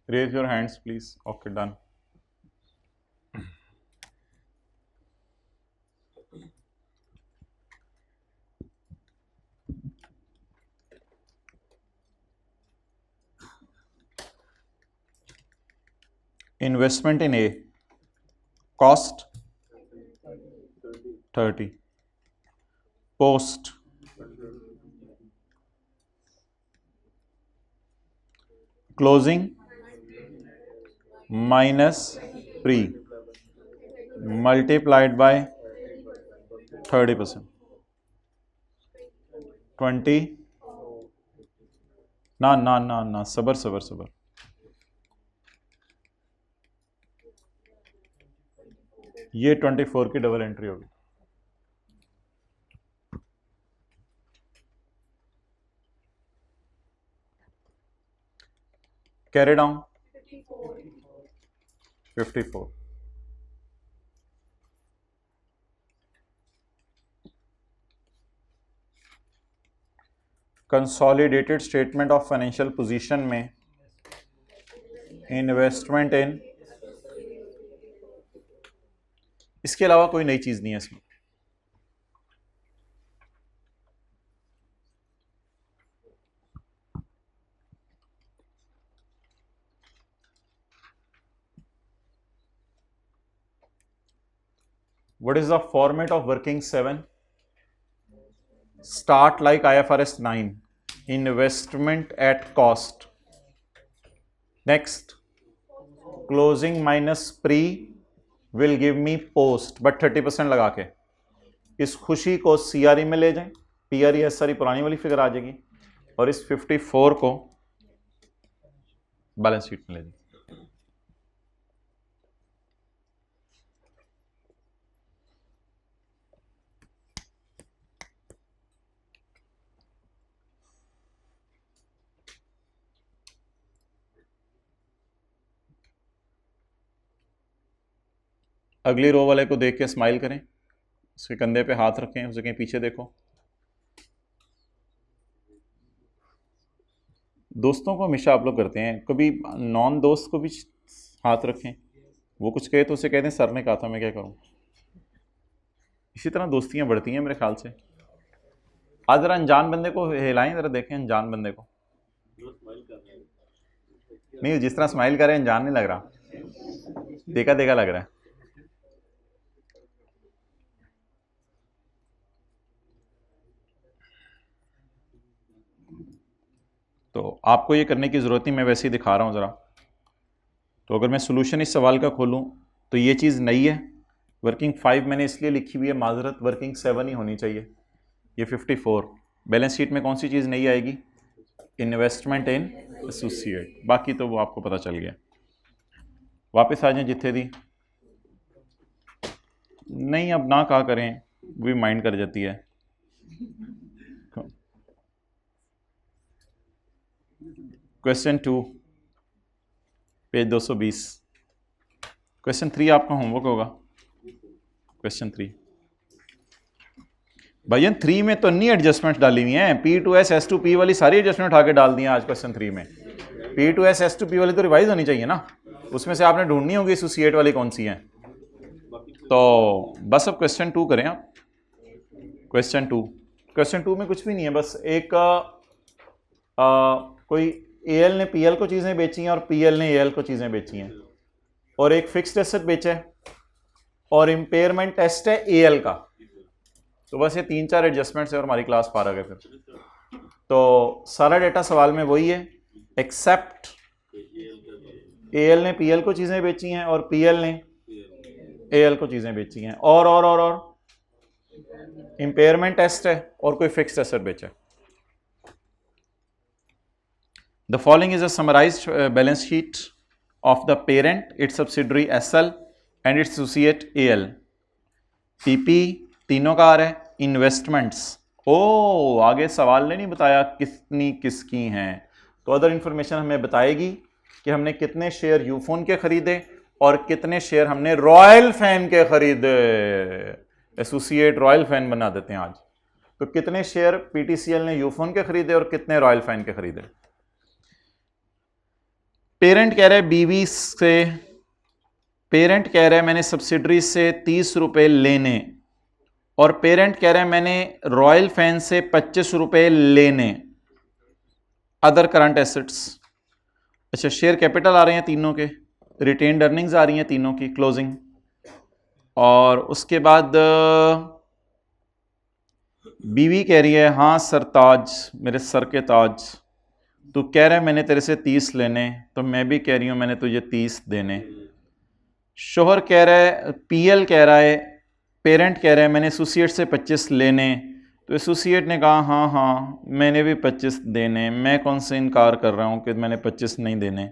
Raise your hands, please. Okay, done. Investment in A, cost 30, post closing minus pre multiplied by 30%, 20 ना ना ना ना, सबर सबर सबर। ये 24 की डबल एंट्री होगी। Carry down 54। Consolidated statement of financial position में इन्वेस्टमेंट इन, इसके अलावा कोई नई चीज नहीं है इसमें। What is the format of working 7? Start like IFRS 9. Investment at cost. Next, closing minus pre will give me post, but 30% लगा के इस खुशी को CRE में ले जाएं, PRE SRE पुरानी वाली फिगर आ जाएगी, और इस 54 को बैलेंस शीट में ले जाएं। अगली रो वाले को देख के स्माइल करें, उसके कंधे पे हाथ रखें, उसे कहीं पीछे देखो। दोस्तों को हमेशा आप लोग करते हैं, कभी नॉन दोस्त को भी हाथ रखें, वो कुछ कहे तो उसे कहते हैं सर ने कहा था, मैं क्या करूं। इसी तरह दोस्तियां बढ़ती हैं मेरे ख्याल से। आज जरा अनजान बंदे को हिलाएं, जरा देखें अनजान बंदे को। नहीं, जिस तरह स्माइल कर रहे हैं अनजान नहीं लग रहा, देखा देखा लग रहा है। तो आपको ये करने की ज़रूरत नहीं, मैं वैसे ही दिखा रहा हूँ ज़रा। तो अगर मैं सोल्यूशन इस सवाल का खोलूँ तो ये चीज़ नई है। वर्किंग 5 मैंने इसलिए लिखी हुई है, माजरत वर्किंग 7 ही होनी चाहिए। ये 54 बैलेंस शीट में कौन सी चीज़ नई आएगी? Investment in associate. बाकी तो वो आपको पता चल गया। वापस आ जाएं जिथे दी। नहीं, अब ना कहा करें, भी माइंड कर जाती है। Question 2 page 220। क्वेश्चन 3 आपका होमवर्क होगा। क्वेश्चन 3 भैया 3 में तो नहीं एडजस्टमेंट डाली हुई हैं, P2S S2P वाली सारी एडजस्टमेंट उठा के डाल दी हैं आज क्वेश्चन 3 में। P2S S2P वाली तो रिवाइज होनी चाहिए ना, उसमें से आपने ढूंढनी होगी एसोसिएट वाली कौन सी है। तो बस अब क्वेश्चन 2 करें आप। क्वेश्चन 2 में कुछ भी नहीं है, बस एक कोई AL ने PL को चीज़ें बेची हैं और PL ने AL को चीज़ें बेची हैं, और एक फिक्स्ड एसेट बेचा है और इम्पेयरमेंट टेस्ट है AL का। तो बस ये 3-4 एडजस्टमेंट्स है और हमारी क्लास पार आ गए फिर। तो सारा डेटा सवाल में वही है, एक्सेप्ट AL ने PL को चीज़ें बेची हैं और PL ने AL को चीज़ें बेची हैं, और इम्पेयरमेंट टेस्ट है और कोई फिक्स्ड एसेट बेचा है। The following is a summarized balance sheet of the parent, its subsidiary SL and its associate AL. PP तीनों का आ रहा है। इन्वेस्टमेंट्स, ओ आगे सवाल ने नहीं बताया कितनी किसकी हैं, तो अदर इंफॉर्मेशन हमें बताएगी कि हमने कितने शेयर यूफोन के खरीदे और कितने शेयर हमने रॉयल फैन के खरीदे। एसोसिएट रॉयल फैन बना देते हैं आज। तो कितने शेयर PTCL ने यूफोन के खरीदे और कितने रॉयल फैन के खरीदे। पेरेंट कह रहा है बीवी से, पेरेंट कह रहा है मैंने सब्सिडरी से 30 रुपए लेने, और पेरेंट कह रहा है मैंने रॉयल फैन से 25 रुपए लेने। अदर करंट एसेट्स, अच्छा शेयर कैपिटल आ रहे हैं तीनों के, रिटेन्ड अर्निंग्स आ रही हैं तीनों की क्लोजिंग, और उसके बाद बीवी कह रही है हाँ सरताज, मेरे सर के ताज, तू कह रहा है मैंने तेरे से 30 लेने, तो मैं भी कह रही हूं मैंने तुझे 30 देने। शोहर कह रहा है, PL कह रहा है, पेरेंट कह रहा है मैंने एसोसिएट से 25 लेने, तो एसोसिएट ने कहा हाँ हाँ मैंने भी 25 देने, मैं कौन से इनकार कर रहा हूँ कि मैंने 25 नहीं देने।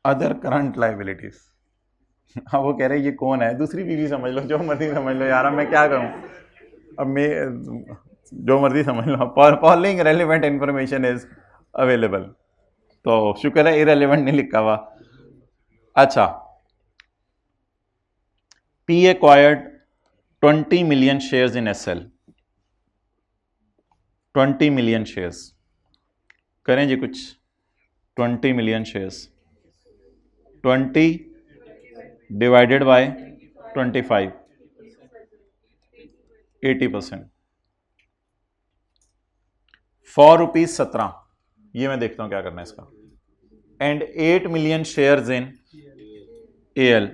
Other current liabilities. हाँ वो कह रहे ये कौन है, दूसरी बीवी समझ लो, जो मर्जी समझ लो यार, अब मैं क्या करूँ, अब मैं जो मर्जी समझ लो। Following relevant information is available, तो शुक्र है इरेलीवेंट नहीं लिखा हुआ। अच्छा, P acquired 20 million shares in SL, 20 million shares, करें जी कुछ। 20 million शेयर्स, 20 डिवाइडेड बाय 25, 80%, ₹4.17। ये मैं देखता हूं क्या करना है इसका। And 8 million shares in AL,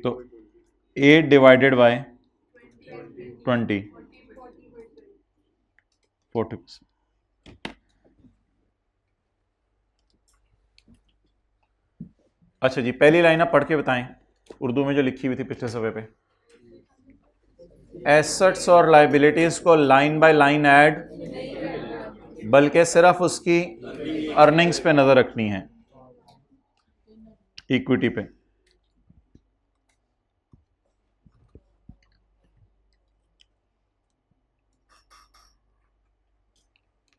तो 8 डिवाइडेड बाय 20, 40%। अच्छा जी, पहली लाइन आप पढ़ के बताएं उर्दू में जो लिखी हुई थी पिछले सफे पे। एसेट्स और लाइबिलिटीज को लाइन बाय लाइन ऐड, बल्कि सिर्फ उसकी अर्निंग्स पे नजर रखनी है, इक्विटी पे।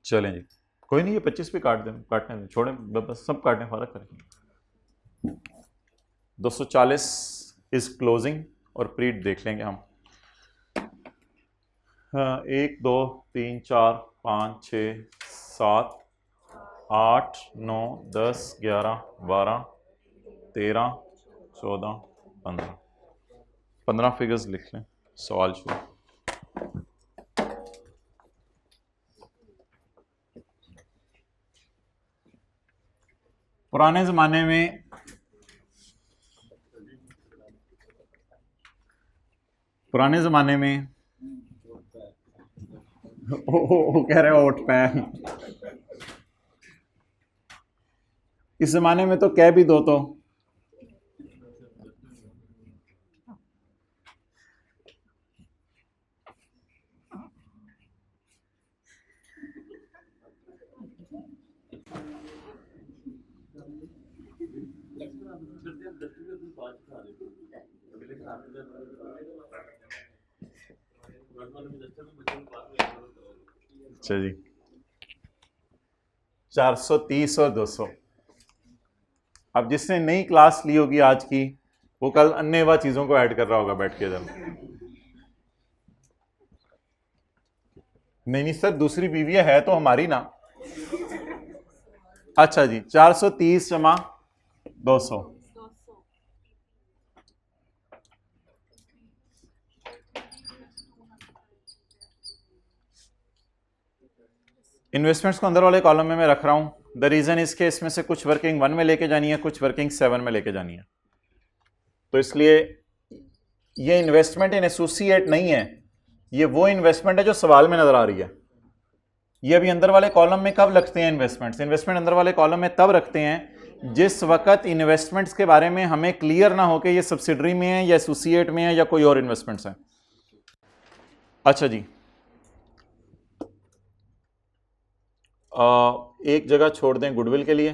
चलें जी, कोई नहीं, ये 25 भी काट दें, काटने दें, छोड़ें, बस सब काटें, फर्क करें। 240 इज क्लोजिंग और प्रीट देख लेंगे हम। 1 2 3 4 5 6 7 8 9 10 11 12 13 14 15, 15 फिगर्स लिख लें। सवाल शुरू। पुराने ज़माने में वो कह रहे हो ओट पे, इस जमाने में तो कह भी दो तो अच्छा जी। 430 और 200। अब जिसने नई क्लास ली होगी आज की, वो कल अन्य चीजों को ऐड कर रहा होगा बैठ के। जब नहीं सर, दूसरी बीवी है तो हमारी ना। अच्छा जी, 430 जमा 200, इन्वेस्टमेंट्स को अंदर वाले कॉलम में मैं रख रहा हूं। द रीजन इसके इसमें से कुछ वर्किंग 1 में लेके जानी है, कुछ वर्किंग 7 में लेके जानी है, तो इसलिए ये इन्वेस्टमेंट इन एसोसिएट नहीं है, ये वो इन्वेस्टमेंट है जो सवाल में नजर आ रही है। ये अभी अंदर वाले कॉलम में कब लगते हैं इन्वेस्टमेंट्स? इन्वेस्टमेंट अंदर वाले कॉलम में तब रखते हैं जिस वक्त इन्वेस्टमेंट्स के बारे में हमें क्लियर ना हो कि ये सब्सिडरी में है या एसोसिएट में है या कोई और इन्वेस्टमेंट्स है। अच्छा जी, एक जगह छोड़ दें गुडविल के लिए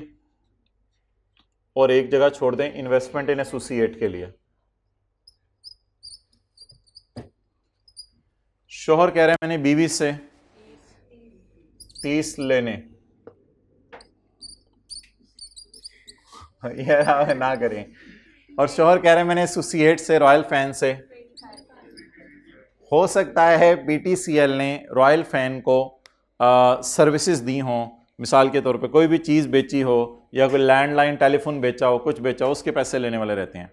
और एक जगह छोड़ दें इन्वेस्टमेंट इन एसोसिएट के लिए। शोहर कह रहे हैं मैंने बीवी से 30 लेने, ये ना करें। और शोहर कह रहे हैं मैंने एसोसिएट से, रॉयल फैन से। हो सकता है बीटीसीएल ने रॉयल फैन को सर्विसेज दी हों, मिसाल के तौर पे कोई भी चीज़ बेची हो या कोई लैंडलाइन टेलीफोन बेचा हो, कुछ बेचा हो, उसके पैसे लेने वाले रहते हैं।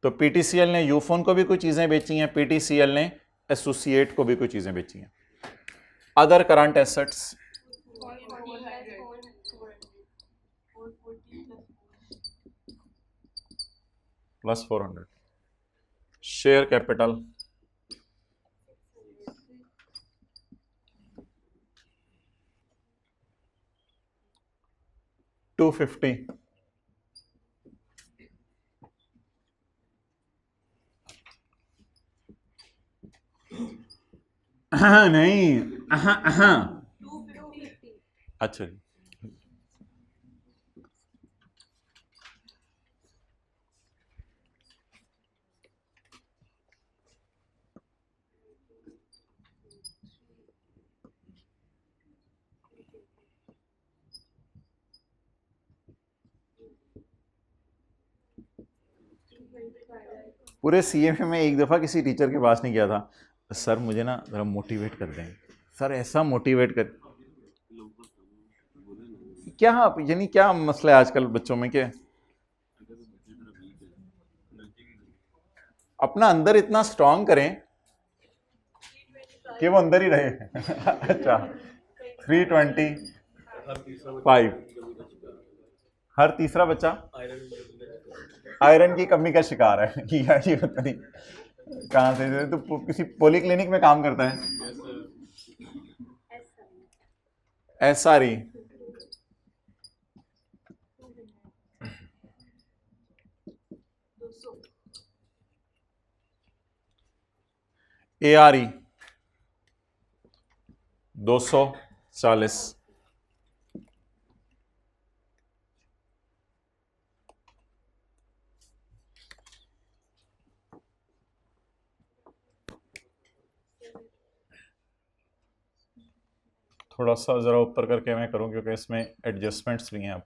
तो पीटीसीएल ने यूफोन को भी कुछ चीज़ें बेची हैं, पीटीसीएल ने एसोसिएट को भी कुछ चीज़ें बेची हैं। Other current assets, plus 400, share capital 250, नहीं अच्छा जी। पूरे सीए में एक दफ़ा किसी टीचर के पास नहीं गया था, सर मुझे ना ज़रा मोटिवेट कर दें, सर ऐसा मोटिवेट कर, क्या यानी क्या मसला है आजकल बच्चों में के अपना अंदर इतना स्ट्रांग करें कि वो अंदर ही रहे। अच्छा 325 हर तीसरा बच्चा आयरन की कमी का शिकार है। ये पता नहीं कहाँ से, तो किसी पोली क्लिनिक में काम करता है। एसआरई एआरई 240 थोड़ा सा ज़रा ऊपर करके मैं करूं क्योंकि इसमें एडजस्टमेंट्स भी हैं अब।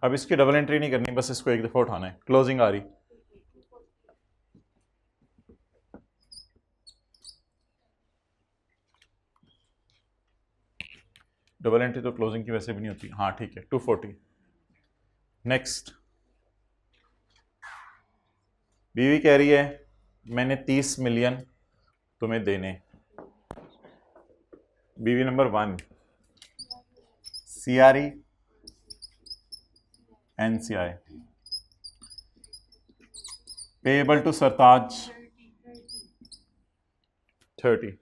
अब इसकी डबल एंट्री नहीं करनी, बस इसको एक दफ़ा उठाना है। क्लोजिंग आ रही, डबल एंट्री तो क्लोजिंग की वैसे भी नहीं होती। हाँ ठीक है 240। नेक्स्ट बीवी कह रही है मैंने 30 मिलियन तुम्हें देने। बीवी नंबर 1 सीआरई एनसीआई पेएबल टू सरताज 30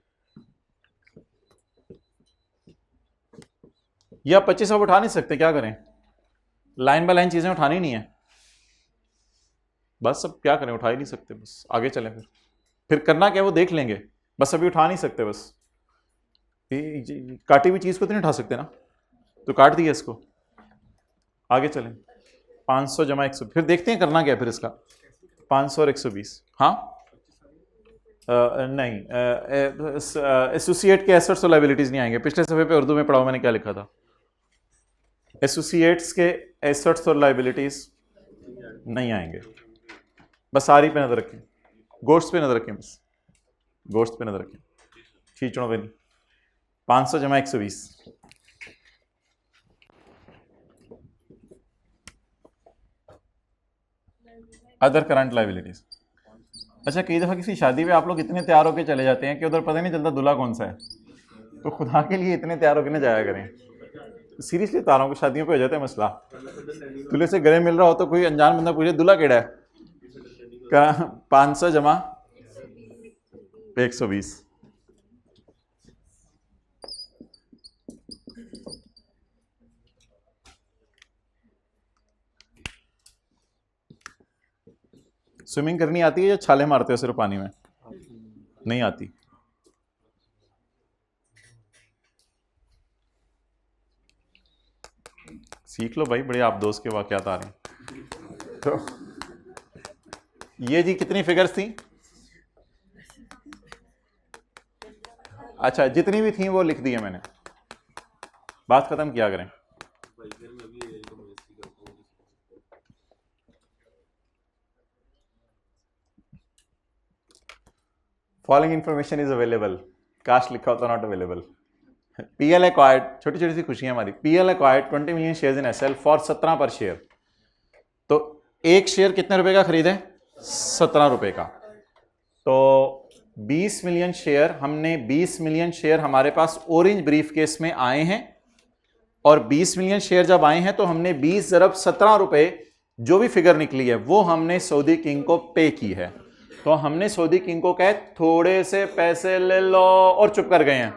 या 25 अब उठा नहीं सकते, क्या करें? लाइन बाय लाइन चीजें उठानी नहीं है, बस अब क्या करें, उठा ही नहीं सकते, बस आगे चलें। फिर करना क्या वो देख लेंगे, बस अभी उठा नहीं सकते। बस काटी हुई चीज को तो नहीं उठा सकते ना, तो काट दिया इसको, आगे चलें। 500 जमा 100, फिर देखते हैं करना क्या फिर इसका। 500 और 120, हाँ नहीं एसोसिएट के एसेट्स और लायबिलिटीज नहीं आएंगे। पिछले सफे पे उर्दू में पढ़ाओ मैंने क्या लिखा था। एसोसिएट्स के एसेट्स और लायबिलिटीज नहीं आएंगे, बस सारी पे नजर रखें, गोश्त पे नजर रखें, बस गोश्त पे नजर रखें, खींचड़ों पे नहीं। 500 जमा 120, अदर करंट लायबिलिटीज। अच्छा कई दफ़ा किसी शादी में आप लोग इतने तैयार होकर चले जाते हैं कि उधर पता नहीं चलता दूल्हा कौन सा है, तो खुदा के लिए इतने तैयार होकर ना जाया करें। सीरियसली बता रहा हूँ, शादियों पे हो जाता है मसला। दूल्हे से गले मिल रहा हो तो कोई अनजान बंदा पूछे दूल्हा केड़ा है, क्या 500 जमा 120। स्विमिंग करनी आती है या छाले मारते हो सिर्फ पानी में? नहीं आती। सीख लो भाई, बड़े आप दोस्त के वाकयात आ रहे हैं। तो ये जी कितनी फिगर्स थी? अच्छा जितनी भी थी वो लिख दी है मैंने, बात खत्म किया करें। फॉलोइंग इंफॉर्मेशन इज अवेलेबल, काश लिखा होता नॉट अवेलेबल। पीएल एक्वायर्ड, छोटी छोटी सी खुशियां हमारी। PL acquired 20 million shares in SL for 17 per share. तो एक शेयर कितने रुपए का खरीदे? 17 रुपए का। तो 20 मिलियन शेयर, हमने 20 मिलियन शेयर हमारे पास ऑरेंज ब्रीफ केस में आए हैं, और 20 मिलियन शेयर जब आए हैं तो हमने 20 ज़रब 17 रुपए जो भी फिगर निकली है वो हमने सऊदी किंग को पे की है। तो हमने सऊदी किंग को कहे थोड़े से पैसे ले लो और चुप कर गए हैं।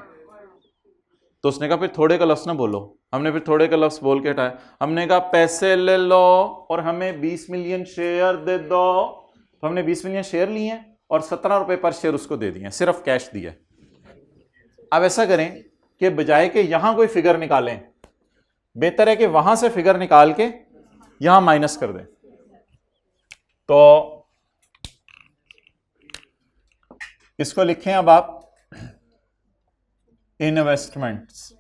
तो उसने कहा फिर थोड़े का लफ्ज ना बोलो। हमने फिर थोड़े का लफ्ज बोल के हटाया। हमने कहा पैसे ले लो और हमें 20 मिलियन शेयर दे दो। तो हमने 20 मिलियन शेयर लिए हैं और 17 रुपए पर शेयर उसको दे दिए, सिर्फ कैश दिया। अब ऐसा करें कि बजाय के यहां कोई फिगर निकालें, बेहतर है कि वहां से फिगर निकाल के यहां माइनस कर दें। तो इसको लिखें अब आप इन्वेस्टमेंट्स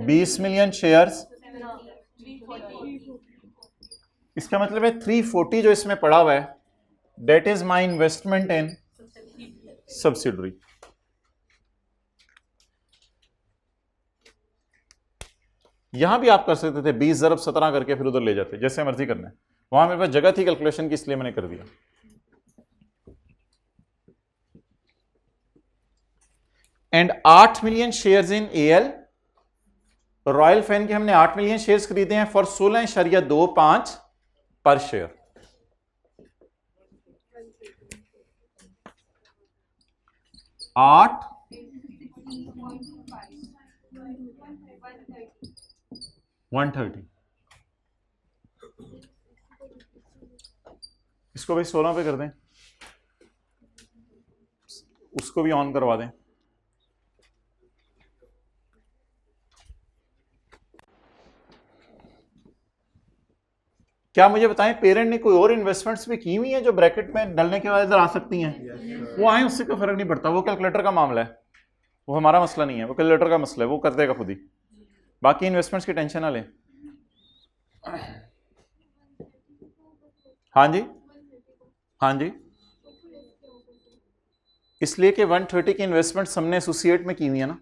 20 मिलियन शेयर्स, इसका मतलब है 340 जो इसमें पड़ा हुआ है date is my investment in subsidiary. यहां भी आप कर सकते थे 20 ज़रब 17 करके फिर उधर ले जाते, जैसे मर्जी करना है। वहां मेरे पास जगह थी कैलकुलेशन की, इसलिए मैंने कर दिया। And 8 million shares in AL, royal fan के हमने 8 मिलियन शेयर्स खरीदे हैं फॉर 16.25 पर शेयर। आठ 130, इसको भाई 16 पे कर दें, उसको भी ऑन करवा दें। क्या मुझे बताएं पेरेंट ने कोई और इन्वेस्टमेंट्स भी की हुई हैं जो ब्रैकेट में डलने के बाद इधर आ सकती हैं? वो आए, उससे कोई फर्क नहीं पड़ता, वो कैलकुलेटर का मामला है, वो हमारा मसला नहीं है, वो कैलकुलेटर का मसला है, वो कर देगा खुद ही। बाकी इन्वेस्टमेंट्स की टेंशन ना लें। हाँ जी, हाँ जी, इसलिए कि 130 की इन्वेस्टमेंट्स हमने एसोसिएट में की हुई है ना।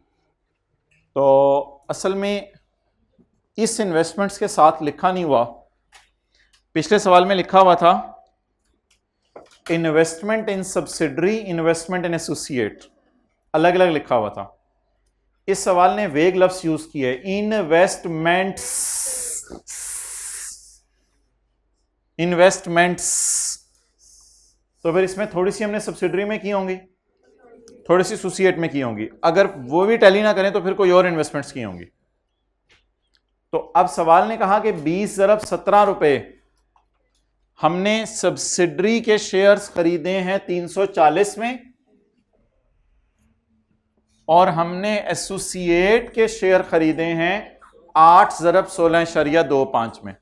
तो असल में इस इन्वेस्टमेंट्स के साथ लिखा नहीं हुआ, पिछले सवाल में लिखा हुआ था investment in subsidiary, investment in associate, अलग अलग लिखा हुआ था। इस सवाल ने वेग लफ्ज यूज किया है, इन्वेस्टमेंट्स, इन्वेस्टमेंट्स। तो फिर इसमें थोड़ी सी हमने सब्सिडरी में की होंगी, थोड़ी सी एसोसिएट में की होंगी। अगर वो भी टैली ना करें तो फिर कोई और इन्वेस्टमेंट्स की होंगी। तो अब सवाल ने कहा कि 20 ज़रब 17 रुपए हमने सब्सिडरी के शेयर्स खरीदे हैं 340 में और हमने एसोसिएट के शेयर खरीदे हैं 8 ज़रब 16.25 में।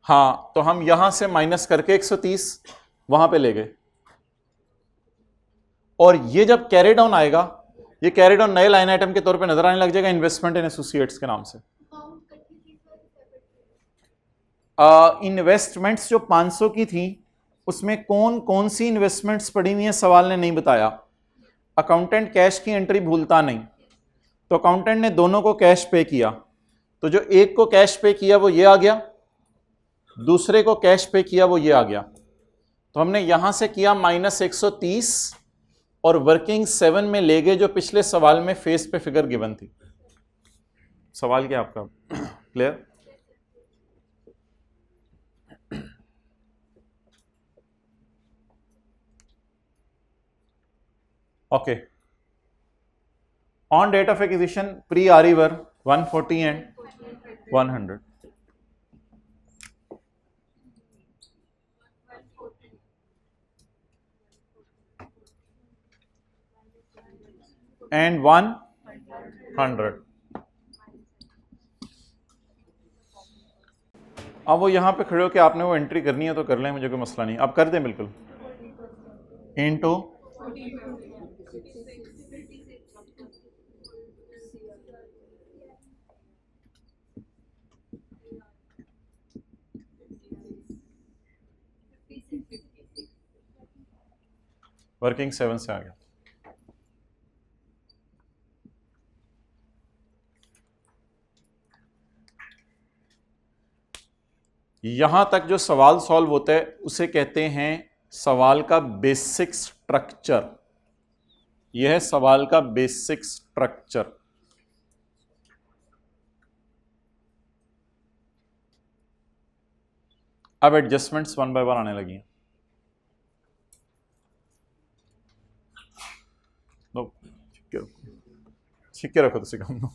हाँ, तो हम यहां से माइनस करके 130 वहां पे ले गए। और ये जब कैरी डाउन आएगा, ये कैरी डाउन नए लाइन आइटम के तौर पे नजर आने लग जाएगा, इन्वेस्टमेंट इन एसोसिएट्स के नाम से। इन्वेस्टमेंट्स जो 500 की थी उसमें कौन कौन सी इन्वेस्टमेंट्स पड़ी हुई हैं सवाल ने नहीं बताया। अकाउंटेंट कैश की एंट्री भूलता नहीं, तो अकाउंटेंट ने दोनों को कैश पे किया। तो जो एक को कैश पे किया वो ये आ गया, दूसरे को कैश पे किया वो ये आ गया। तो हमने यहां से किया -130 और वर्किंग 7 में ले गए जो पिछले सवाल में फेस पे फिगर गिवन थी। सवाल क्या आपका clear? Okay. On date of acquisition pre RE were 140 and 100। And 100। अब वो यहां पे खड़े हो के आपने वो एंट्री करनी है तो कर लें, मुझे कोई मसला नहीं, आप कर दें बिल्कुल। इनटू वर्किंग 7 से आ गया। यहां तक जो सवाल सॉल्व होता है उसे कहते हैं सवाल का बेसिक स्ट्रक्चर, यह है सवाल का बेसिक स्ट्रक्चर। अब एडजस्टमेंट्स वन बाय वन आने लगी हैं। छिक्के रखो तो काम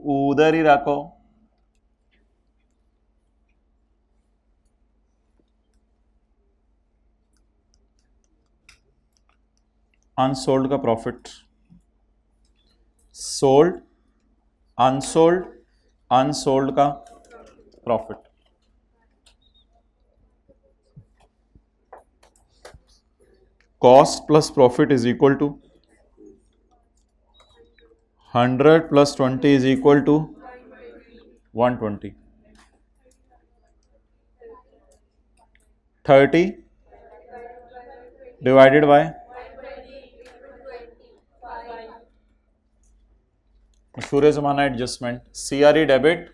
उधर ही रखो। अनसोल्ड का प्रॉफिट, सोल्ड, अनसोल्ड, अनसोल्ड का profit. Cost plus profit is equal to 100 plus 20 is equal to 120। 30 divided by मशहूर जमाना adjustment, CRE debit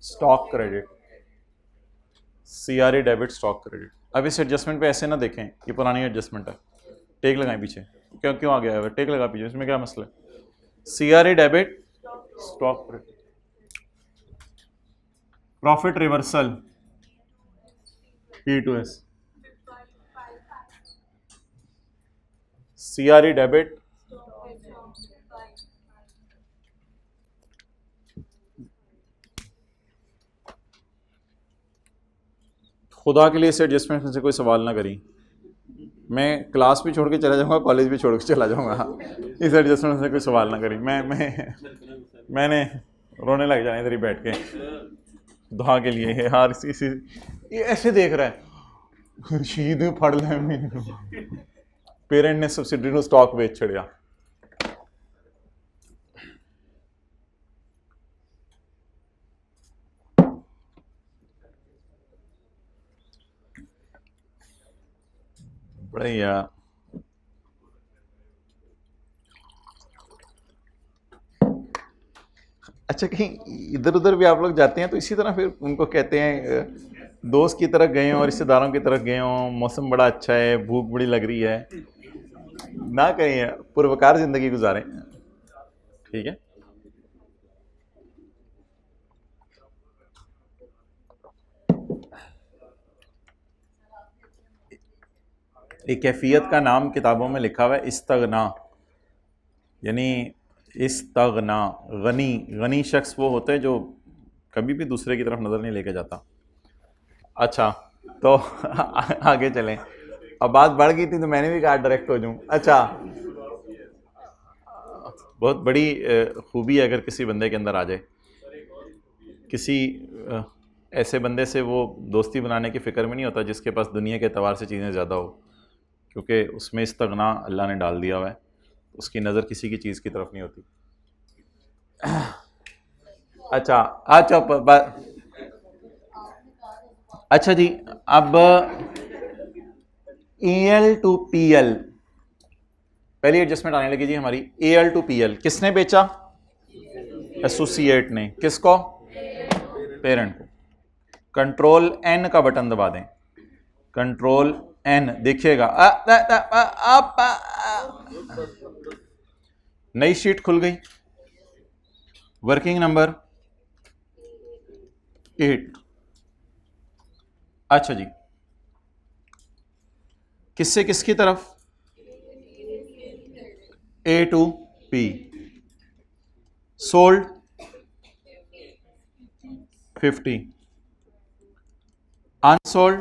stock credit, CRE debit stock credit. अब इस एडजस्टमेंट पे ऐसे ना देखें, ये पुरानी एडजस्टमेंट है। टेक लगाएं पीछे, क्यों क्यों आ गया है? टेक लगा पीछे, इसमें क्या मसला है? CRE debit stock credit, profit reversal P2S, CRE debit खुदा के लिए इस एडजस्टमेंट में से कोई सवाल ना करी। मैं क्लास भी छोड़ के चला जाऊंगा, कॉलेज भी छोड़ के चला जाऊंगा। इस एडजस्टमेंट से कोई सवाल ना करी। मैंने रोने लग जाना इधर ही बैठ के दुआ के लिए यार। ये ऐसे देख रहा है रशीद फड़ ले, पेरेंट ने सब्सिडी स्टॉक बेच छड़िया। बढ़िया। अच्छा, कहीं इधर उधर भी आप लोग जाते हैं तो इसी तरह फिर उनको कहते हैं दोस्त की तरफ गए हों और रिश्तेदारों की तरफ गए हों, मौसम बड़ा अच्छा है, भूख बड़ी लग रही है, ना कहीं पुरवकार जिंदगी गुजारें, ठीक है। एक कैफियत का नाम किताबों में लिखा हुआ है इस्तगना, यानी इस्तगना, गनी। गनी शख्स वो होते हैं जो कभी भी दूसरे की तरफ नज़र नहीं लेके जाता। अच्छा, तो आगे चलें। अब बात बढ़ गई थी तो मैंने भी कहा डायरेक्ट हो जाऊं। अच्छा, बहुत बड़ी खूबी है अगर किसी बंदे के अंदर आ जाए, किसी ऐसे बंदे से वो दोस्ती बनाने की फ़िक्र में नहीं होता जिसके पास दुनिया के एतबार से चीज़ें ज़्यादा हो, क्योंकि उसमें इस्तगना अल्लाह ने डाल दिया हुआ है, उसकी नज़र किसी की चीज़ की तरफ नहीं होती। अच्छा अच्छा जी, अब EL टू PL पहली एडजस्टमेंट आने लगी जी हमारी। AL टू PL किसने बेचा? एसोसिएट ने। किसको? पेरेंट को। कंट्रोल N का बटन दबा दें, कंट्रोल N देखिएगा, नई शीट खुल गई, वर्किंग नंबर 8। अच्छा जी, किससे किसकी तरफ? A to P। Sold 50, unsold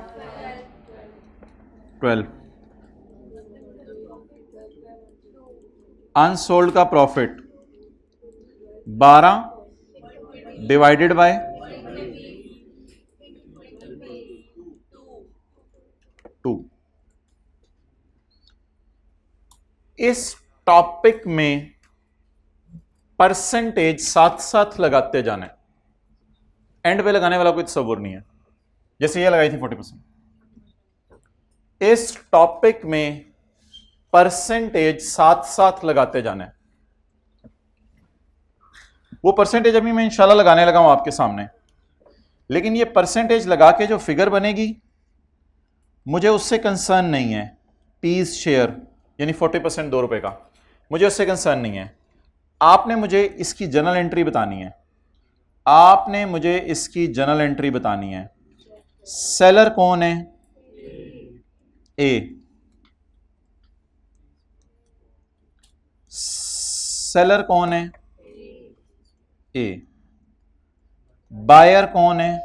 12। Unsold का प्रॉफिट 12 डिवाइडेड बाय 2। इस टॉपिक में परसेंटेज साथ साथ लगाते जाना है, एंड पे लगाने वाला कोई तस्वुर नहीं है। जैसे ये लगाई थी 40%, इस टॉपिक में परसेंटेज साथ साथ लगाते जाना है। वो परसेंटेज अभी मैं इंशाल्लाह लगाने लगा हूं आपके सामने। लेकिन ये परसेंटेज लगा के जो फिगर बनेगी मुझे उससे कंसर्न नहीं है। पीस शेयर यानी 40% ₹2 का, मुझे उससे कंसर्न नहीं है। आपने मुझे इसकी जर्नल एंट्री बतानी है, आपने मुझे इसकी जर्नल एंट्री बतानी है। सेलर कौन है? ए। सेलर कौन है? ए। बायर कौन है?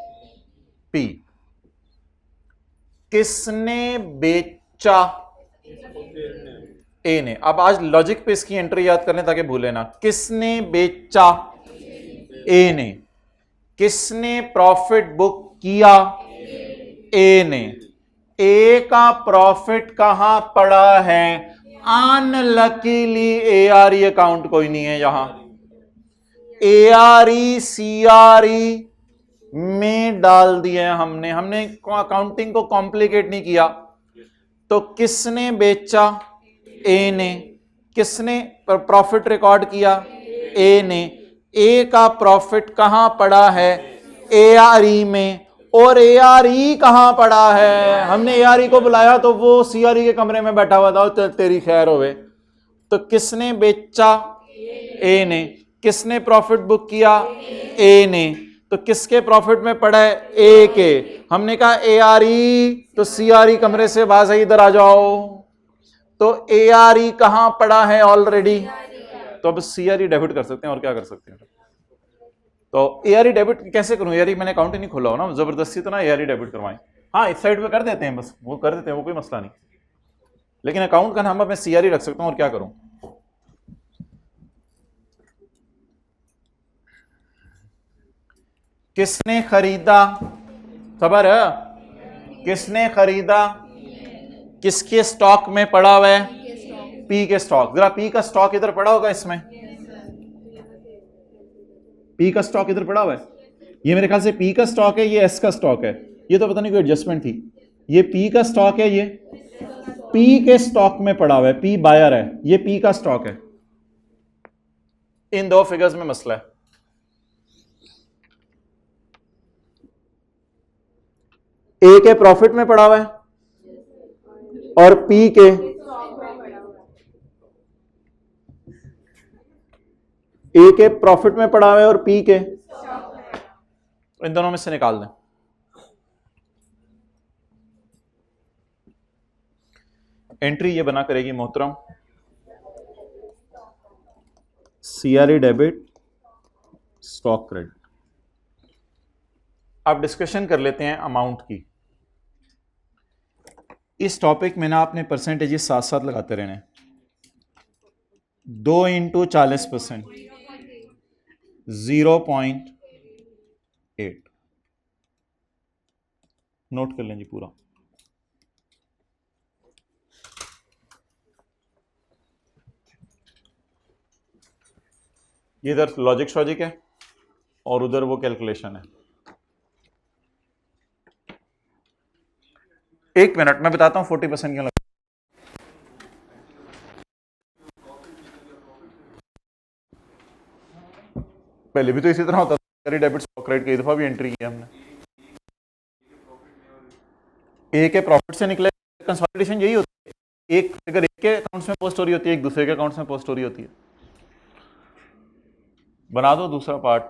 पी। किसने बेचा? ए ने। अब आज लॉजिक पे इसकी एंट्री याद करने ताकि भूले ना। किसने बेचा? ए ने। किसने प्रॉफिट बुक किया? ए ने। ए का प्रॉफिट कहां पड़ा है? अनलकीली एआरई अकाउंट कोई नहीं है यहां। एआरई सीआरई में डाल दिया हमने अकाउंटिंग को कॉम्प्लिकेट नहीं किया। तो किसने बेचा? ए ने। किसने प्रॉफिट रिकॉर्ड किया? ए ने। ए का प्रॉफिट कहां पड़ा है? एआरई में। और एआरई कहां पड़ा है? हमने एआरई को बुलाया तो वो सीआरई के कमरे में बैठा हुआ था। तेरी खैर होवे। तो किसने बेचा? ए ने। किसने प्रॉफिट बुक किया? ए ने। तो किसके प्रॉफिट में पड़ा है? ए के। हमने कहा एआरई, तो सीआरई कमरे से बाहर आई, इधर आ जाओ। तो एआरई कहां पड़ा है ऑलरेडी? तो अब सीआरई डेबिट कर सकते हैं, और क्या कर सकते हैं। तो एआरई डेबिट कैसे करूं? एआरई मैंने अकाउंट ही नहीं खोला हो ना, जबरदस्ती तो ना एआरई डेबिट करवाएं। हाँ, इस साइड पे कर देते हैं, बस वो कर देते हैं, वो कोई मसला नहीं। लेकिन अकाउंट का नाम मैं सीआरई रख सकता हूं, और क्या करूं। किसने खरीदा? खबर है? किसने खरीदा? किसके स्टॉक में पड़ा हुआ है? पी के स्टॉक। जरा पी का स्टॉक इधर पड़ा होगा, इसमें पी का स्टॉक इधर पड़ा हुआ है। ये मेरे ख्याल से पी का स्टॉक है, ये एस का स्टॉक है। ये तो पता नहीं कोई एडजस्टमेंट थी। ये पी का स्टॉक है, ये पी के स्टॉक में पड़ा हुआ है। पी बायर है, ये पी का स्टॉक है। इन दो फिगर्स में मसला है। ए के प्रॉफिट में पड़ा हुआ है और पी के ए के प्रॉफिट में पड़ा हुआ है और पी के, इन दोनों में से निकाल दें। एंट्री ये बना करेगी मोहतरम, सीआरई डेबिट, स्टॉक क्रेडिट। अब डिस्कशन कर लेते हैं अमाउंट की। इस टॉपिक में ना आपने परसेंटेजेस साथ साथ लगाते रहने। 2 × 40%, 0.8 नोट कर लें जी पूरा। ये इधर लॉजिक शॉजिक है और उधर वो कैलकुलेशन है। एक मिनट में बताता हूं 40% क्यों लगा। पहले भी तो इसी तरह होता था, डेबिट स्टॉक क्रेडिट कई दफा भी एंट्री की हमने। ए के प्रॉफिट से निकले कंसोलिडेशन यही होती है। एक फिगर एक के अकाउंट्स में पोस्ट हो रही होती है, एक दूसरे के अकाउंट्स में पोस्ट हो रही होती है। बना दो दूसरा पार्ट।